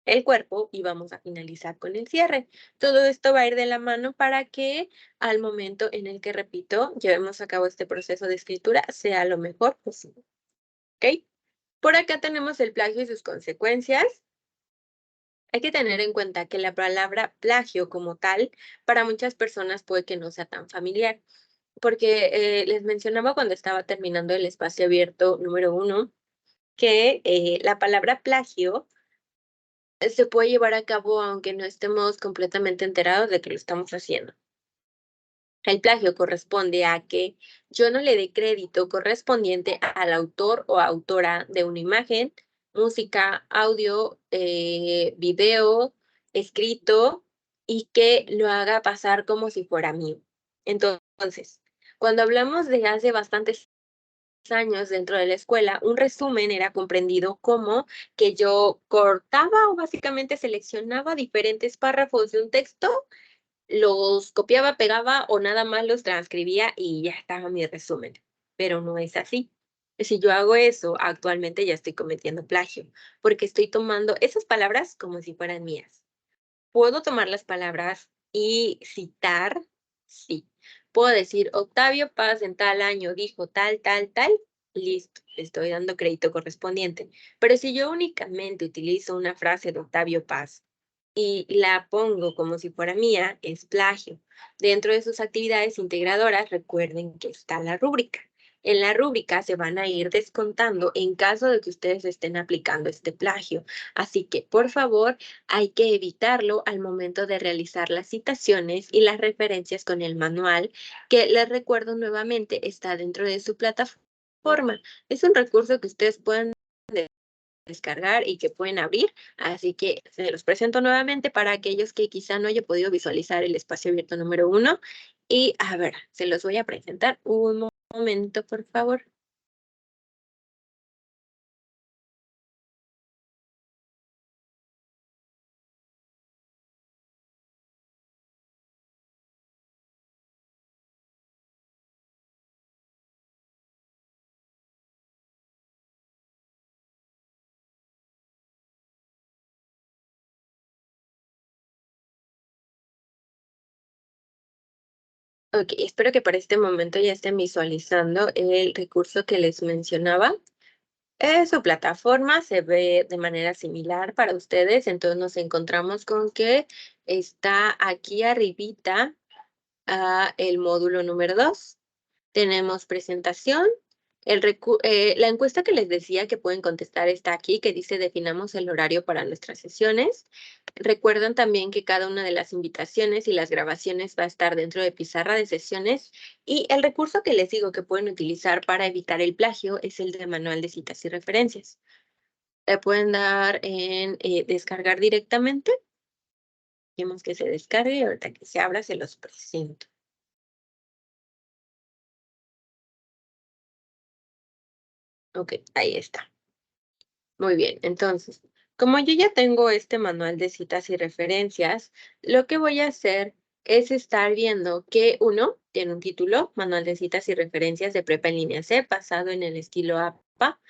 el cuerpo y vamos a finalizar con el cierre. Todo esto va a ir de la mano para que al momento en el que, repito, llevemos a cabo este proceso de escritura sea lo mejor posible. ¿Ok? Por acá tenemos el plagio y sus consecuencias. Hay que tener en cuenta que la palabra plagio como tal, para muchas personas puede que no sea tan familiar, porque les mencionaba cuando estaba terminando el espacio abierto número 1, que la palabra plagio se puede llevar a cabo aunque no estemos completamente enterados de que lo estamos haciendo. El plagio corresponde a que yo no le dé crédito correspondiente al autor o autora de una imagen, música, audio, video, escrito y que lo haga pasar como si fuera mío. Entonces, cuando hablamos de hace bastantes años dentro de la escuela, un resumen era comprendido como que yo cortaba o básicamente seleccionaba diferentes párrafos de un texto, los copiaba, pegaba o nada más los transcribía y ya estaba mi resumen. Pero no es así. Si yo hago eso, actualmente ya estoy cometiendo plagio, porque estoy tomando esas palabras como si fueran mías. ¿Puedo tomar las palabras y citar? Sí. Puedo decir, Octavio Paz en tal año dijo tal, tal, tal. Listo, le estoy dando crédito correspondiente. Pero si yo únicamente utilizo una frase de Octavio Paz y la pongo como si fuera mía, es plagio. Dentro de sus actividades integradoras, recuerden que está la rúbrica. En la rúbrica se van a ir descontando en caso de que ustedes estén aplicando este plagio. Así que, por favor, hay que evitarlo al momento de realizar las citaciones y las referencias con el manual, que les recuerdo nuevamente está dentro de su plataforma. Es un recurso que ustedes pueden descargar y que pueden abrir, así que se los presento nuevamente para aquellos que quizá no haya podido visualizar el espacio abierto número 1. Y a ver, se los voy a presentar un momento, por favor. Ok, espero que para este momento ya estén visualizando el recurso que les mencionaba. Su plataforma se ve de manera similar para ustedes, entonces nos encontramos con que está aquí arribita el módulo número 2. Tenemos presentación. La encuesta que les decía que pueden contestar está aquí, que dice definamos el horario para nuestras sesiones. Recuerdan también que cada una de las invitaciones y las grabaciones va a estar dentro de pizarra de sesiones y el recurso que les digo que pueden utilizar para evitar el plagio es el de manual de citas y referencias. Le pueden dar en descargar directamente. Queremos que se descargue y ahorita que se abra se los presento. Ok, ahí está. Muy bien, entonces, como yo ya tengo este manual de citas y referencias, lo que voy a hacer es estar viendo que uno tiene un título, Manual de citas y referencias de prepa en línea C, basado en el estilo APA,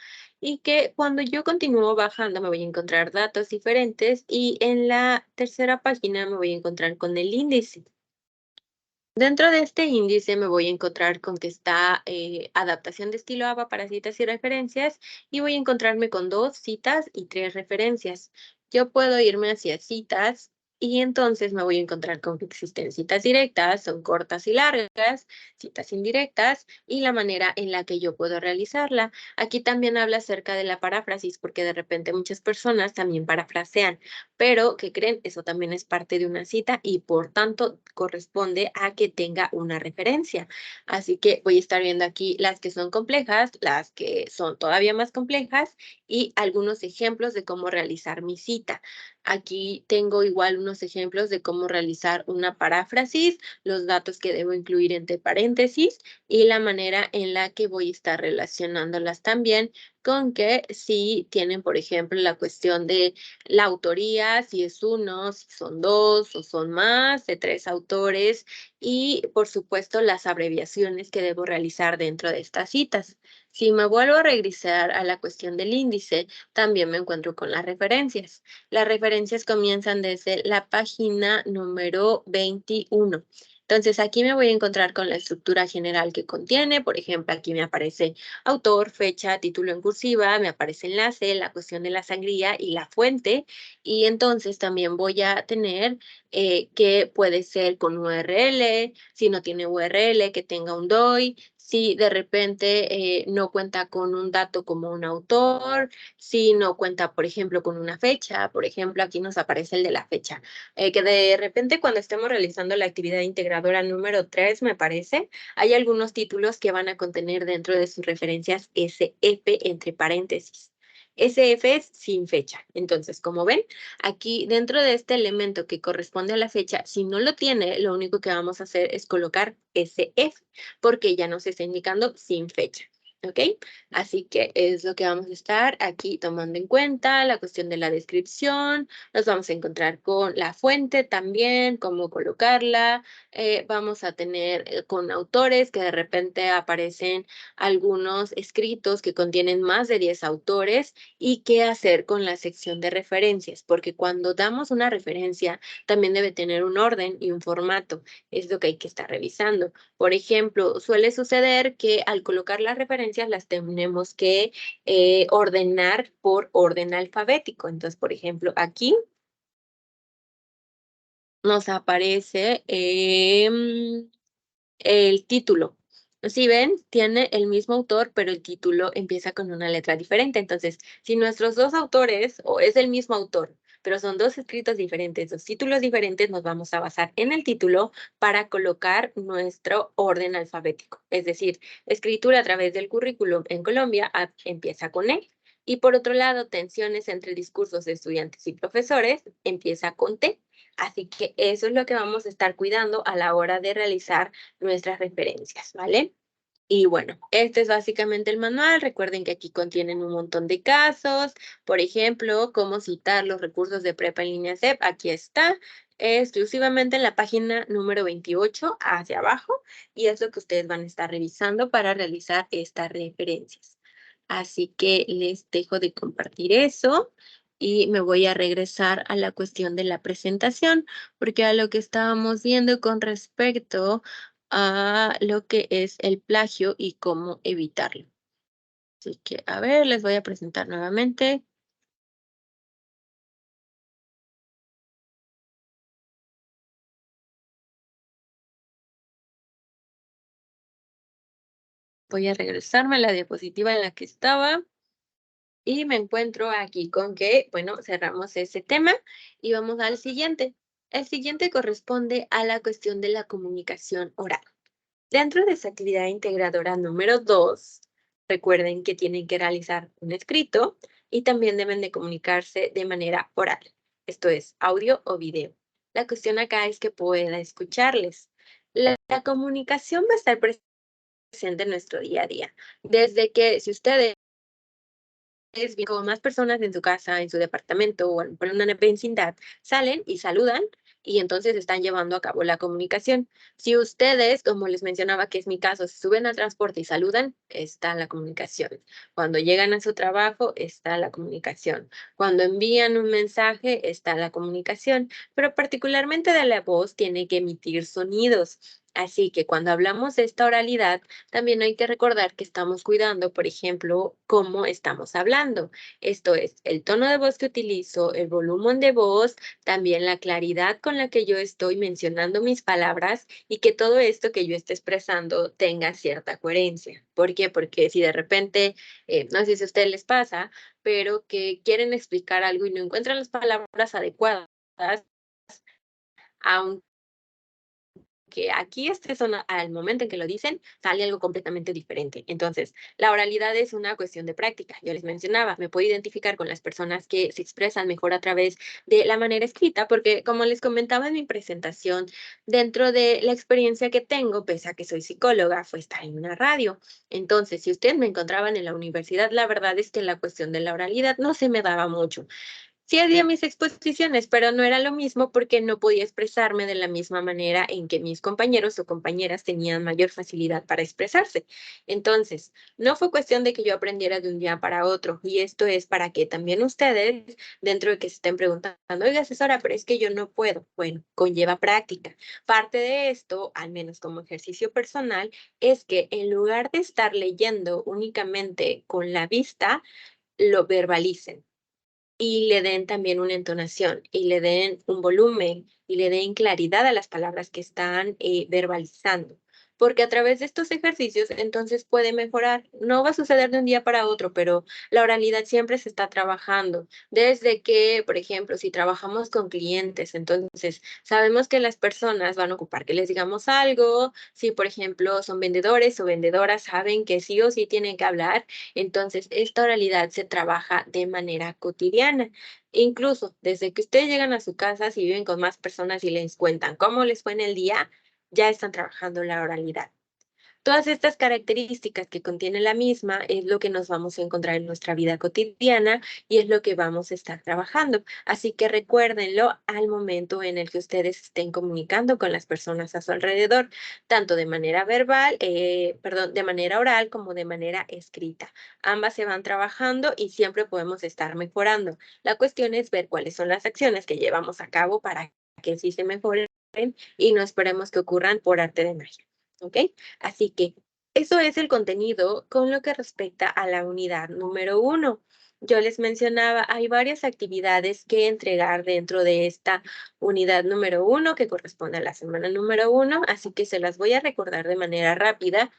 y que cuando yo continúo bajando me voy a encontrar datos diferentes y en la tercera página me voy a encontrar con el índice. Dentro de este índice me voy a encontrar con que está adaptación de estilo ABA para citas y referencias y voy a encontrarme con 2 citas y 3 referencias. Yo puedo irme hacia citas y entonces me voy a encontrar con que existen citas directas, son cortas y largas, citas indirectas y la manera en la que yo puedo realizarla. Aquí también habla acerca de la paráfrasis porque de repente muchas personas también parafrasean. Pero, ¿qué creen? Eso también es parte de una cita y por tanto corresponde a que tenga una referencia. Así que voy a estar viendo aquí las que son complejas, las que son todavía más complejas y algunos ejemplos de cómo realizar mi cita. Aquí tengo igual unos ejemplos de cómo realizar una paráfrasis, los datos que debo incluir entre paréntesis y la manera en la que voy a estar relacionándolas también con que si tienen, por ejemplo, la cuestión de la autoría, si es uno, si son dos o son más de 3 autores y, por supuesto, las abreviaciones que debo realizar dentro de estas citas. Si me vuelvo a regresar a la cuestión del índice, también me encuentro con las referencias. Las referencias comienzan desde la página número 21. Entonces, aquí me voy a encontrar con la estructura general que contiene. Por ejemplo, aquí me aparece autor, fecha, título en cursiva, me aparece enlace, la cuestión de la sangría y la fuente. Y entonces también voy a tener que puede ser con URL, si no tiene URL, que tenga un DOI, si de repente no cuenta con un dato como un autor, si no cuenta, por ejemplo, con una fecha. Por ejemplo, aquí nos aparece el de la fecha. Que de repente cuando estemos realizando la actividad integradora número 3, me parece, hay algunos títulos que van a contener dentro de sus referencias SF entre paréntesis. SF es sin fecha. Entonces, como ven, aquí dentro de este elemento que corresponde a la fecha, si no lo tiene, lo único que vamos a hacer es colocar SF porque ya nos está indicando sin fecha. ¿Ok? Así que es lo que vamos a estar aquí tomando en cuenta, la cuestión de la descripción, nos vamos a encontrar con la fuente también, cómo colocarla, vamos a tener con autores que de repente aparecen algunos escritos que contienen más de 10 autores y qué hacer con la sección de referencias, porque cuando damos una referencia también debe tener un orden y un formato, es lo que hay que estar revisando. Por ejemplo, suele suceder que al colocar las referencias las tenemos que ordenar por orden alfabético. Entonces, por ejemplo, aquí nos aparece el título. Si ven, tiene el mismo autor, pero el título empieza con una letra diferente. Entonces, si nuestros dos autores, o es el mismo autor, pero son dos escritos diferentes, dos títulos diferentes, nos vamos a basar en el título para colocar nuestro orden alfabético. Es decir, escritura a través del currículum en Colombia empieza con E. Y por otro lado, tensiones entre discursos de estudiantes y profesores empieza con T. Así que eso es lo que vamos a estar cuidando a la hora de realizar nuestras referencias, ¿vale? Y bueno, este es básicamente el manual. Recuerden que aquí contienen un montón de casos. Por ejemplo, cómo citar los recursos de prepa en línea CEP. Aquí está, exclusivamente en la página número 28 hacia abajo. Y es lo que ustedes van a estar revisando para realizar estas referencias. Así que les dejo de compartir eso y me voy a regresar a la cuestión de la presentación, porque a lo que estábamos viendo con respecto a lo que es el plagio y cómo evitarlo. Así que, a ver, les voy a presentar nuevamente. Voy a regresarme a la diapositiva en la que estaba y me encuentro aquí con que, bueno, cerramos ese tema y vamos al siguiente. El siguiente corresponde a la cuestión de la comunicación oral. Dentro de esa actividad integradora número 2, recuerden que tienen que realizar un escrito y también deben de comunicarse de manera oral, esto es audio o video. La cuestión acá es que pueda escucharles. La comunicación va a estar presente en nuestro día a día. Desde que si ustedes con más personas en su casa, en su departamento o en una vecindad, salen y saludan y entonces están llevando a cabo la comunicación. Si ustedes, como les mencionaba, que es mi caso, se suben al transporte y saludan, está la comunicación. Cuando llegan a su trabajo, está la comunicación. Cuando envían un mensaje, está la comunicación. Pero particularmente de la voz tiene que emitir sonidos. Así que cuando hablamos de esta oralidad, también hay que recordar que estamos cuidando, por ejemplo, cómo estamos hablando. Esto es, el tono de voz que utilizo, el volumen de voz, también la claridad con la que yo estoy mencionando mis palabras y que todo esto que yo esté expresando tenga cierta coherencia. ¿Por qué? Porque si de repente, no sé si a ustedes les pasa, pero que quieren explicar algo y no encuentran las palabras adecuadas, aunque que aquí este son al momento en que lo dicen, sale algo completamente diferente. Entonces, la oralidad es una cuestión de práctica. Yo les mencionaba, me puedo identificar con las personas que se expresan mejor a través de la manera escrita, porque como les comentaba en mi presentación, dentro de la experiencia que tengo, pese a que soy psicóloga, fue estar en una radio. Entonces, si ustedes me encontraban en la universidad, la verdad es que la cuestión de la oralidad no se me daba mucho. Sí hacía mis exposiciones, pero no era lo mismo porque no podía expresarme de la misma manera en que mis compañeros o compañeras tenían mayor facilidad para expresarse. Entonces, no fue cuestión de que yo aprendiera de un día para otro, y esto es para que también ustedes, dentro de que se estén preguntando, oiga, asesora, pero es que yo no puedo. Bueno, conlleva práctica. Parte de esto, al menos como ejercicio personal, es que en lugar de estar leyendo únicamente con la vista, lo verbalicen y le den también una entonación y le den un volumen y le den claridad a las palabras que están verbalizando. Porque a través de estos ejercicios entonces puede mejorar. No va a suceder de un día para otro, pero la oralidad siempre se está trabajando. Desde que, por ejemplo, si trabajamos con clientes, entonces sabemos que las personas van a ocupar que les digamos algo. Si, por ejemplo, son vendedores o vendedoras, saben que sí o sí tienen que hablar, entonces, esta oralidad se trabaja de manera cotidiana. Incluso desde que ustedes llegan a su casa, si viven con más personas y les cuentan cómo les fue en el día, ya están trabajando la oralidad. Todas estas características que contiene la misma es lo que nos vamos a encontrar en nuestra vida cotidiana y es lo que vamos a estar trabajando. Así que recuérdenlo al momento en el que ustedes estén comunicando con las personas a su alrededor, tanto de manera verbal, perdón, de manera oral como de manera escrita. Ambas se van trabajando y siempre podemos estar mejorando. La cuestión es ver cuáles son las acciones que llevamos a cabo para que sí se mejoren y no esperemos que ocurran por arte de magia. ¿Ok? Así que eso es el contenido con lo que respecta a la unidad número 1. Yo les mencionaba, hay varias actividades que entregar dentro de esta unidad número 1 que corresponde a la semana número 1, así que se las voy a recordar de manera rápida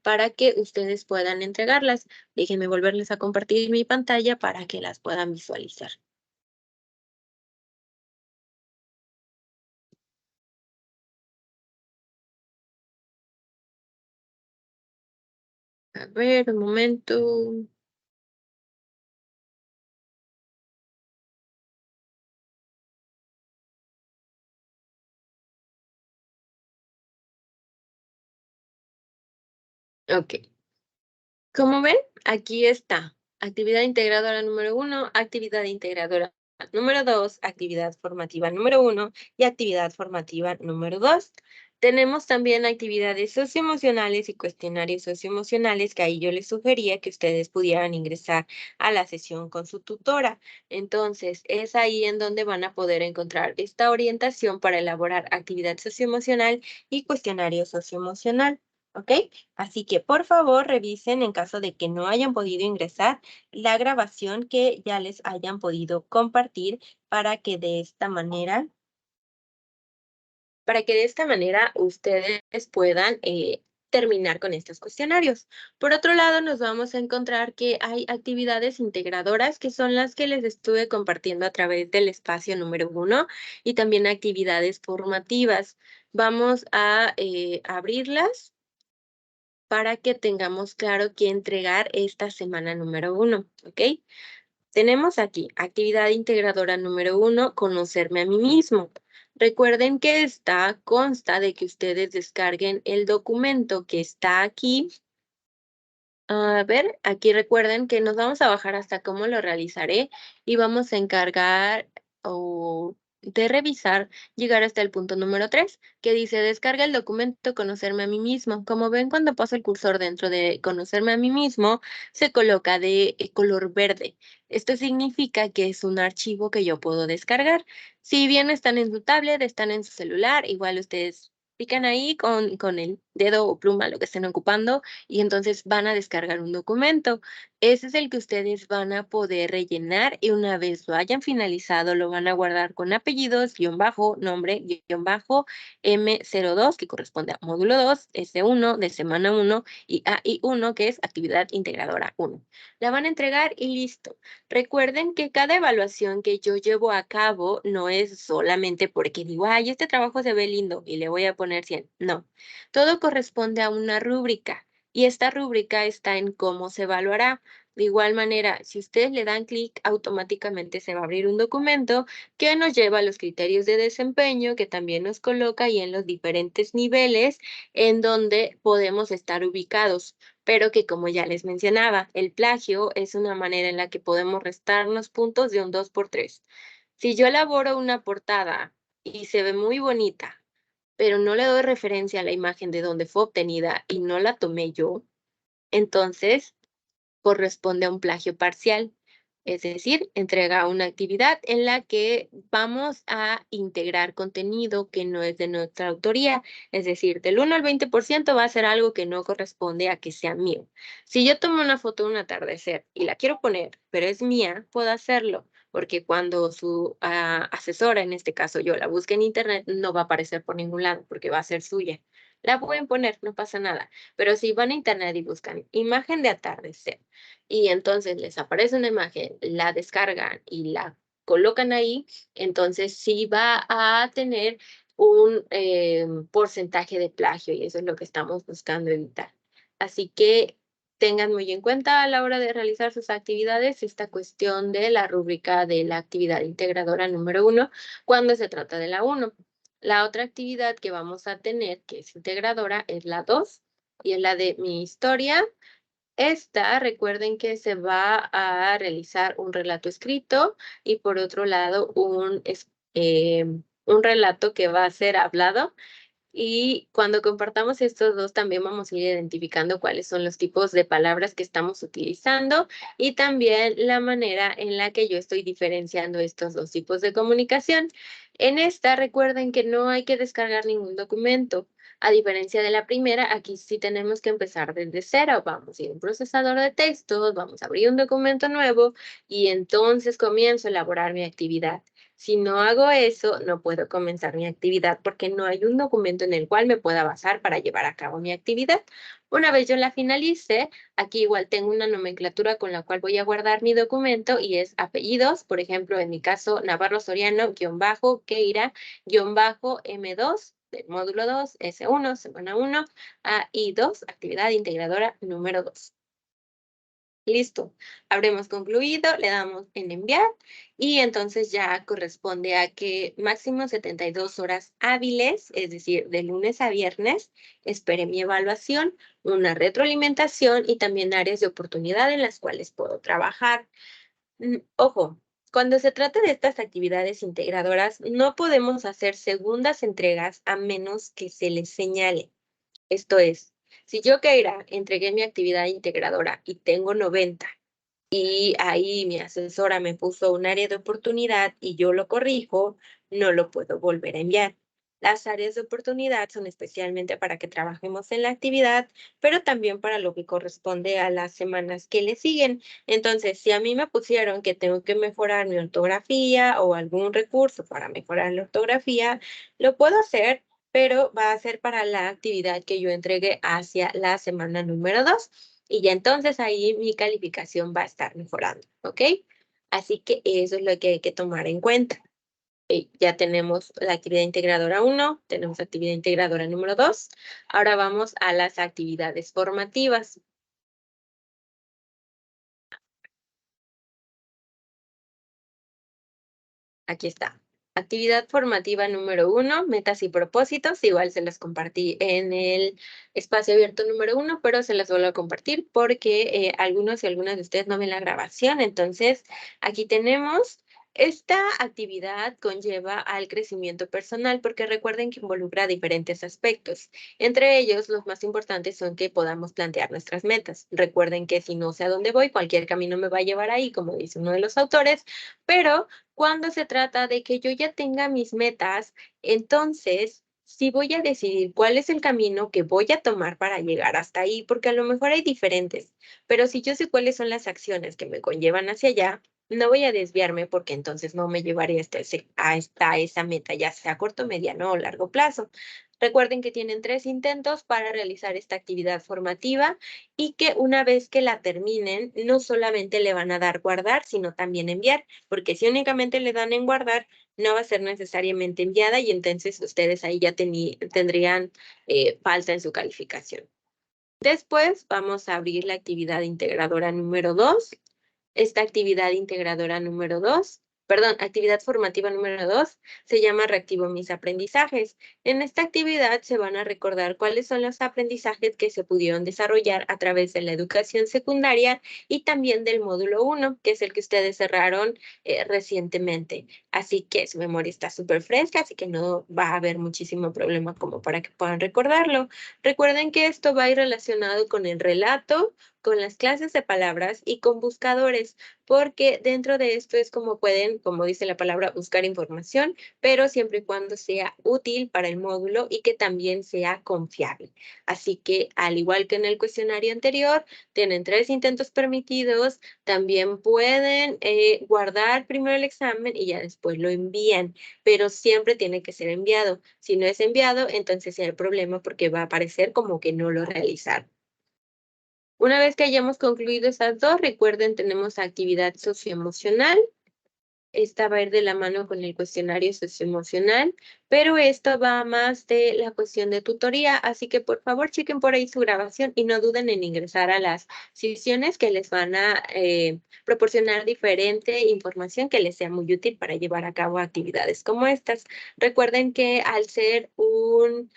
para que ustedes puedan entregarlas. Déjenme volverles a compartir mi pantalla para que las puedan visualizar. A ver, un momento. Ok. Como ven, aquí está. Actividad integradora número 1, actividad integradora número 2, actividad formativa número 1 y actividad formativa número 2. Tenemos también actividades socioemocionales y cuestionarios socioemocionales que ahí yo les sugería que ustedes pudieran ingresar a la sesión con su tutora. Entonces, es ahí en donde van a poder encontrar esta orientación para elaborar actividad socioemocional y cuestionario socioemocional. ¿ok? Así que por favor revisen en caso de que no hayan podido ingresar la grabación que ya les hayan podido compartir para que de esta manera ustedes puedan terminar con estos cuestionarios. Por otro lado, nos vamos a encontrar que hay actividades integradoras que son las que les estuve compartiendo a través del espacio número 1 y también actividades formativas. Vamos a abrirlas para que tengamos claro qué entregar esta semana número 1, ¿ok? Tenemos aquí actividad integradora número 1, conocerme a mí mismo. Recuerden que esta consta de que ustedes descarguen el documento que está aquí. A ver, aquí recuerden que nos vamos a bajar hasta cómo lo realizaré y vamos a encargar de revisar, llegar hasta el punto número 3, que dice descarga el documento conocerme a mí mismo. Como ven, cuando paso el cursor dentro de conocerme a mí mismo, se coloca de color verde. Esto significa que es un archivo que yo puedo descargar. Si bien están en su tablet, están en su celular, igual ustedes pican ahí con el dedo o pluma, lo que estén ocupando, y entonces van a descargar un documento. Ese es el que ustedes van a poder rellenar y una vez lo hayan finalizado, lo van a guardar con apellidos, guión bajo, nombre, guión bajo, M02, que corresponde a módulo 2, S1 de semana 1 y AI1, que es actividad integradora 1. La van a entregar y listo. Recuerden que cada evaluación que yo llevo a cabo no es solamente porque digo, ay, este trabajo se ve lindo y le voy a poner 100. No, todo corresponde a una rúbrica y esta rúbrica está en cómo se evaluará. De igual manera, si ustedes le dan clic, automáticamente se va a abrir un documento que nos lleva a los criterios de desempeño, que también nos coloca ahí en los diferentes niveles en donde podemos estar ubicados. Pero que como ya les mencionaba, el plagio es una manera en la que podemos restarnos puntos de un 2 por 3. Si yo elaboro una portada y se ve muy bonita, pero no le doy referencia a la imagen de dónde fue obtenida y no la tomé yo, entonces corresponde a un plagio parcial, es decir, entrega una actividad en la que vamos a integrar contenido que no es de nuestra autoría, es decir, del 1 al 20% va a ser algo que no corresponde a que sea mío. Si yo tomo una foto de un atardecer y la quiero poner, pero es mía, puedo hacerlo, porque cuando su asesora, en este caso yo, la busque en internet, no va a aparecer por ningún lado, porque va a ser suya. La pueden poner, no pasa nada. Pero si van a internet y buscan imagen de atardecer y entonces les aparece una imagen, la descargan y la colocan ahí, entonces sí va a tener un porcentaje de plagio y eso es lo que estamos buscando evitar. Así que tengan muy en cuenta a la hora de realizar sus actividades esta cuestión de la rúbrica de la actividad integradora número 1 cuando se trata de la 1. La otra actividad que vamos a tener, que es integradora, es la 2 y es la de mi historia. Esta, recuerden que se va a realizar un relato escrito y por otro lado un relato que va a ser hablado. Y cuando compartamos estos dos, también vamos a ir identificando cuáles son los tipos de palabras que estamos utilizando y también la manera en la que yo estoy diferenciando estos dos tipos de comunicación. En esta, recuerden que no hay que descargar ningún documento. A diferencia de la primera, aquí sí tenemos que empezar desde cero. Vamos a ir a un procesador de textos, vamos a abrir un documento nuevo y entonces comienzo a elaborar mi actividad. Si no hago eso, no puedo comenzar mi actividad porque no hay un documento en el cual me pueda basar para llevar a cabo mi actividad. Una vez yo la finalice, aquí igual tengo una nomenclatura con la cual voy a guardar mi documento y es apellidos, por ejemplo, en mi caso, Navarro Soriano, guión bajo, Keira, guión bajo, M2, del módulo 2, S1, semana 1, AI2, actividad integradora número 2. Listo, habremos concluido, le damos en enviar y entonces ya corresponde a que máximo 72 horas hábiles, es decir, de lunes a viernes, espere mi evaluación, una retroalimentación y también áreas de oportunidad en las cuales puedo trabajar. Ojo, cuando se trata de estas actividades integradoras, no podemos hacer segundas entregas a menos que se les señale. Esto es, si yo, Keira, entregué mi actividad integradora y tengo 90 y ahí mi asesora me puso un área de oportunidad y yo lo corrijo, no lo puedo volver a enviar. Las áreas de oportunidad son especialmente para que trabajemos en la actividad, pero también para lo que corresponde a las semanas que le siguen. Entonces, si a mí me pusieron que tengo que mejorar mi ortografía o algún recurso para mejorar la ortografía, lo puedo hacer, pero va a ser para la actividad que yo entregue hacia la semana número 2. Y ya entonces ahí mi calificación va a estar mejorando, ¿ok? Así que eso es lo que hay que tomar en cuenta. Ya tenemos la actividad integradora 1, tenemos actividad integradora número 2. Ahora vamos a las actividades formativas. Aquí está. Actividad formativa número 1, metas y propósitos. Igual se las compartí en el espacio abierto número 1, pero se las vuelvo a compartir porque algunos y algunas de ustedes no ven la grabación. Entonces, aquí tenemos, esta actividad conlleva al crecimiento personal porque recuerden que involucra diferentes aspectos. Entre ellos, los más importantes son que podamos plantear nuestras metas. Recuerden que si no sé a dónde voy, cualquier camino me va a llevar ahí, como dice uno de los autores, pero cuando se trata de que yo ya tenga mis metas, entonces sí voy a decidir cuál es el camino que voy a tomar para llegar hasta ahí, porque a lo mejor hay diferentes, pero si yo sé cuáles son las acciones que me conllevan hacia allá, no voy a desviarme porque entonces no me llevaré hasta esa meta, ya sea a corto, mediano o largo plazo. Recuerden que tienen 3 intentos para realizar esta actividad formativa y que una vez que la terminen, no solamente le van a dar guardar, sino también enviar, porque si únicamente le dan en guardar, no va a ser necesariamente enviada y entonces ustedes ahí ya tendrían falta en su calificación. Después vamos a abrir la actividad integradora número 2. Esta actividad integradora número 2, perdón, actividad formativa número 2 se llama Reactivo mis aprendizajes. En esta actividad se van a recordar cuáles son los aprendizajes que se pudieron desarrollar a través de la educación secundaria y también del módulo 1, que es el que ustedes cerraron recientemente. Así que su memoria está súper fresca, así que no va a haber muchísimo problema como para que puedan recordarlo. Recuerden que esto va a ir relacionado con el relato, con las clases de palabras y con buscadores, porque dentro de esto es como pueden, como dice la palabra, buscar información, pero siempre y cuando sea útil para el módulo y que también sea confiable. Así que, al igual que en el cuestionario anterior, tienen 3 intentos permitidos, también pueden guardar primero el examen y ya después lo envían, pero siempre tiene que ser enviado. Si no es enviado, entonces sí hay problema porque va a aparecer como que no lo realizaron. Una vez que hayamos concluido esas dos, recuerden, tenemos actividad socioemocional. Esta va a ir de la mano con el cuestionario socioemocional, pero esto va más de la cuestión de tutoría, así que por favor chequen por ahí su grabación y no duden en ingresar a las sesiones que les van a proporcionar diferente información que les sea muy útil para llevar a cabo actividades como estas. Recuerden que al ser un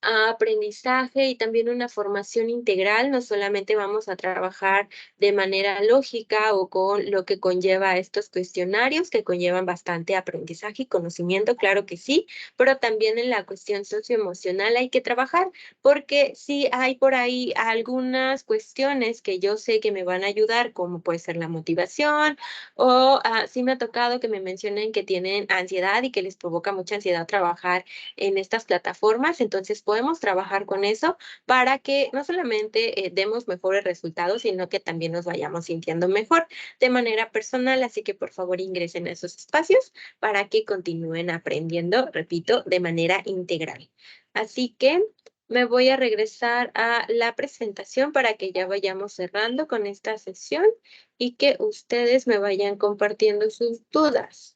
aprendizaje y también una formación integral. No solamente vamos a trabajar de manera lógica o con lo que conlleva estos cuestionarios, que conllevan bastante aprendizaje y conocimiento, claro que sí, pero también en la cuestión socioemocional hay que trabajar, porque sí hay por ahí algunas cuestiones que yo sé que me van a ayudar, como puede ser la motivación, o sí me ha tocado que me mencionen que tienen ansiedad y que les provoca mucha ansiedad trabajar en estas plataformas. Entonces podemos trabajar con eso para que no solamente demos mejores resultados, sino que también nos vayamos sintiendo mejor de manera personal. Así que por favor ingresen a esos espacios para que continúen aprendiendo, repito, de manera integral. Así que me voy a regresar a la presentación para que ya vayamos cerrando con esta sesión y que ustedes me vayan compartiendo sus dudas.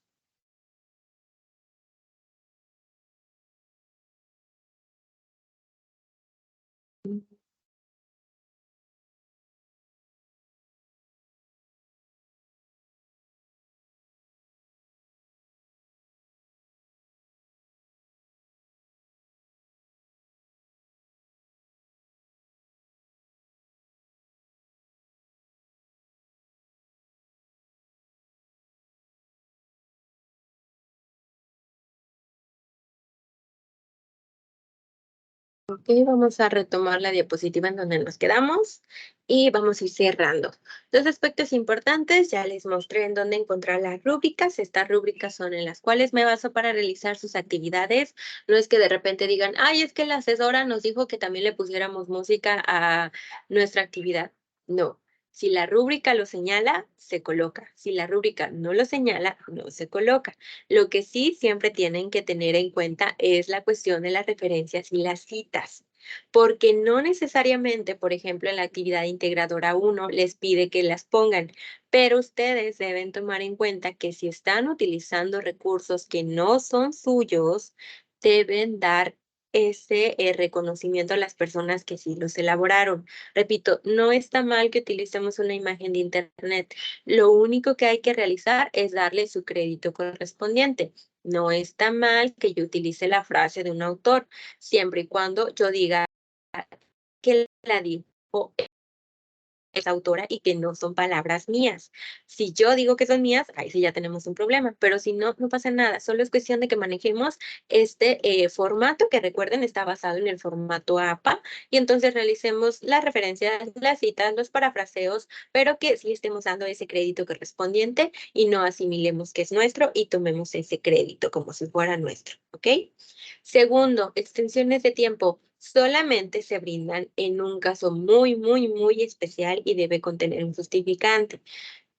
Ok, vamos a retomar la diapositiva en donde nos quedamos y vamos a ir cerrando. Dos aspectos importantes, ya les mostré en dónde encontrar las rúbricas. Estas rúbricas son en las cuales me baso para realizar sus actividades. No es que de repente digan, ay, es que la asesora nos dijo que también le pusiéramos música a nuestra actividad. No. Si la rúbrica lo señala, se coloca. Si la rúbrica no lo señala, no se coloca. Lo que sí siempre tienen que tener en cuenta es la cuestión de las referencias y las citas, porque no necesariamente, por ejemplo, en la actividad integradora 1 les pide que las pongan, pero ustedes deben tomar en cuenta que si están utilizando recursos que no son suyos, deben dar ese reconocimiento a las personas que sí los elaboraron. Repito, no está mal que utilicemos una imagen de internet. Lo único que hay que realizar es darle su crédito correspondiente. No está mal que yo utilice la frase de un autor, siempre y cuando yo diga que la dijo esa autora y que no son palabras mías. Si yo digo que son mías, ahí sí ya tenemos un problema, pero si no, no pasa nada. Solo es cuestión de que manejemos este formato, que recuerden está basado en el formato APA, y entonces realicemos las referencias, las citas, los parafraseos, pero que sí estemos dando ese crédito correspondiente y no asimilemos que es nuestro y tomemos ese crédito como si fuera nuestro, ¿ok? Segundo, extensiones de tiempo solamente se brindan en un caso muy, muy, muy especial y debe contener un justificante.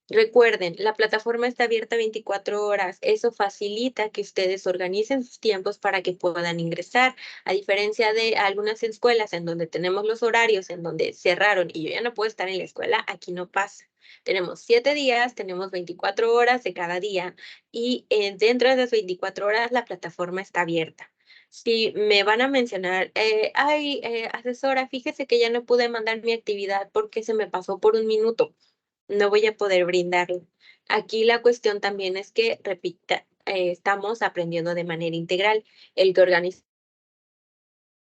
Recuerden, la plataforma está abierta 24 horas. Eso facilita que ustedes organicen sus tiempos para que puedan ingresar. A diferencia de algunas escuelas en donde tenemos los horarios, en donde cerraron y yo ya no puedo estar en la escuela, aquí no pasa. Tenemos 7 días, tenemos 24 horas de cada día y dentro de esas 24 horas la plataforma está abierta. Si me van a mencionar, ay, asesora, fíjese que ya no pude mandar mi actividad porque se me pasó por un minuto, no voy a poder brindarlo. Aquí la cuestión también es que, repita, estamos aprendiendo de manera integral. El que organicemos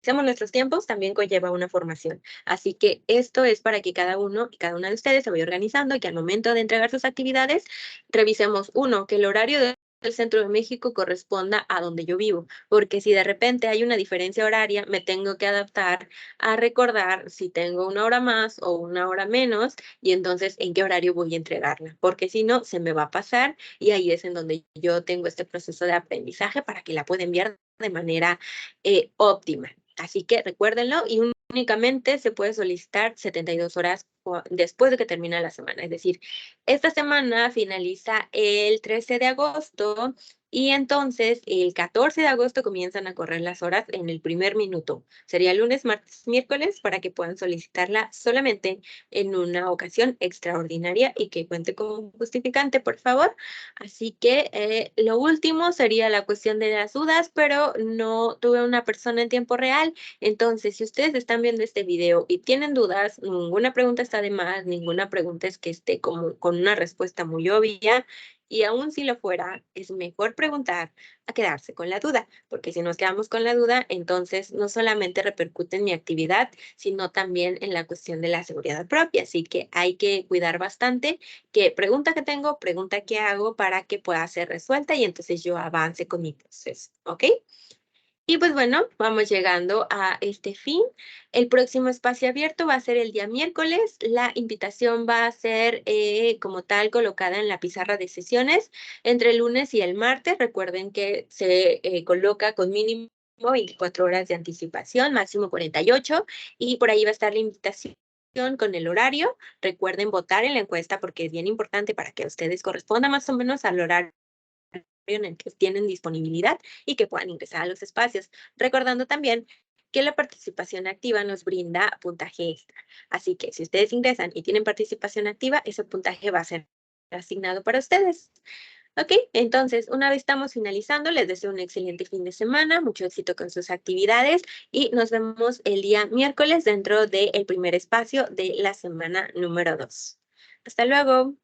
nuestros tiempos también conlleva una formación. Así que esto es para que cada uno y cada una de ustedes se vaya organizando y que al momento de entregar sus actividades, revisemos, uno, que el horario del centro de México corresponda a donde yo vivo, porque si de repente hay una diferencia horaria, me tengo que adaptar a recordar si tengo una hora más o una hora menos y entonces en qué horario voy a entregarla, porque si no, se me va a pasar y ahí es en donde yo tengo este proceso de aprendizaje para que la pueda enviar de manera óptima. Así que recuérdenlo y únicamente se puede solicitar 72 horas después de que termina la semana. Es decir, esta semana finaliza el 13 de agosto y entonces el 14 de agosto comienzan a correr las horas en el primer minuto. Sería lunes, martes, miércoles para que puedan solicitarla solamente en una ocasión extraordinaria y que cuente con un justificante, por favor. Así que lo último sería la cuestión de las dudas, pero no tuve una persona en tiempo real. Entonces, si ustedes están viendo este video y tienen dudas, ninguna pregunta está de más, ninguna pregunta es que esté como con una respuesta muy obvia. Y aún si lo fuera, es mejor preguntar a quedarse con la duda, porque si nos quedamos con la duda, entonces no solamente repercute en mi actividad, sino también en la cuestión de la seguridad propia. Así que hay que cuidar bastante qué pregunta que tengo, pregunta que hago para que pueda ser resuelta y entonces yo avance con mi proceso, ¿ok? Y pues bueno, vamos llegando a este fin. El próximo espacio abierto va a ser el día miércoles. La invitación va a ser como tal colocada en la pizarra de sesiones entre el lunes y el martes. Recuerden que se coloca con mínimo 24 horas de anticipación, máximo 48, y por ahí va a estar la invitación con el horario. Recuerden votar en la encuesta porque es bien importante para que a ustedes corresponda más o menos al horario en el que tienen disponibilidad y que puedan ingresar a los espacios. Recordando también que la participación activa nos brinda puntaje extra. Así que si ustedes ingresan y tienen participación activa, ese puntaje va a ser asignado para ustedes. Ok, entonces, una vez estamos finalizando, les deseo un excelente fin de semana, mucho éxito con sus actividades y nos vemos el día miércoles dentro del primer espacio de la semana número 2. Hasta luego.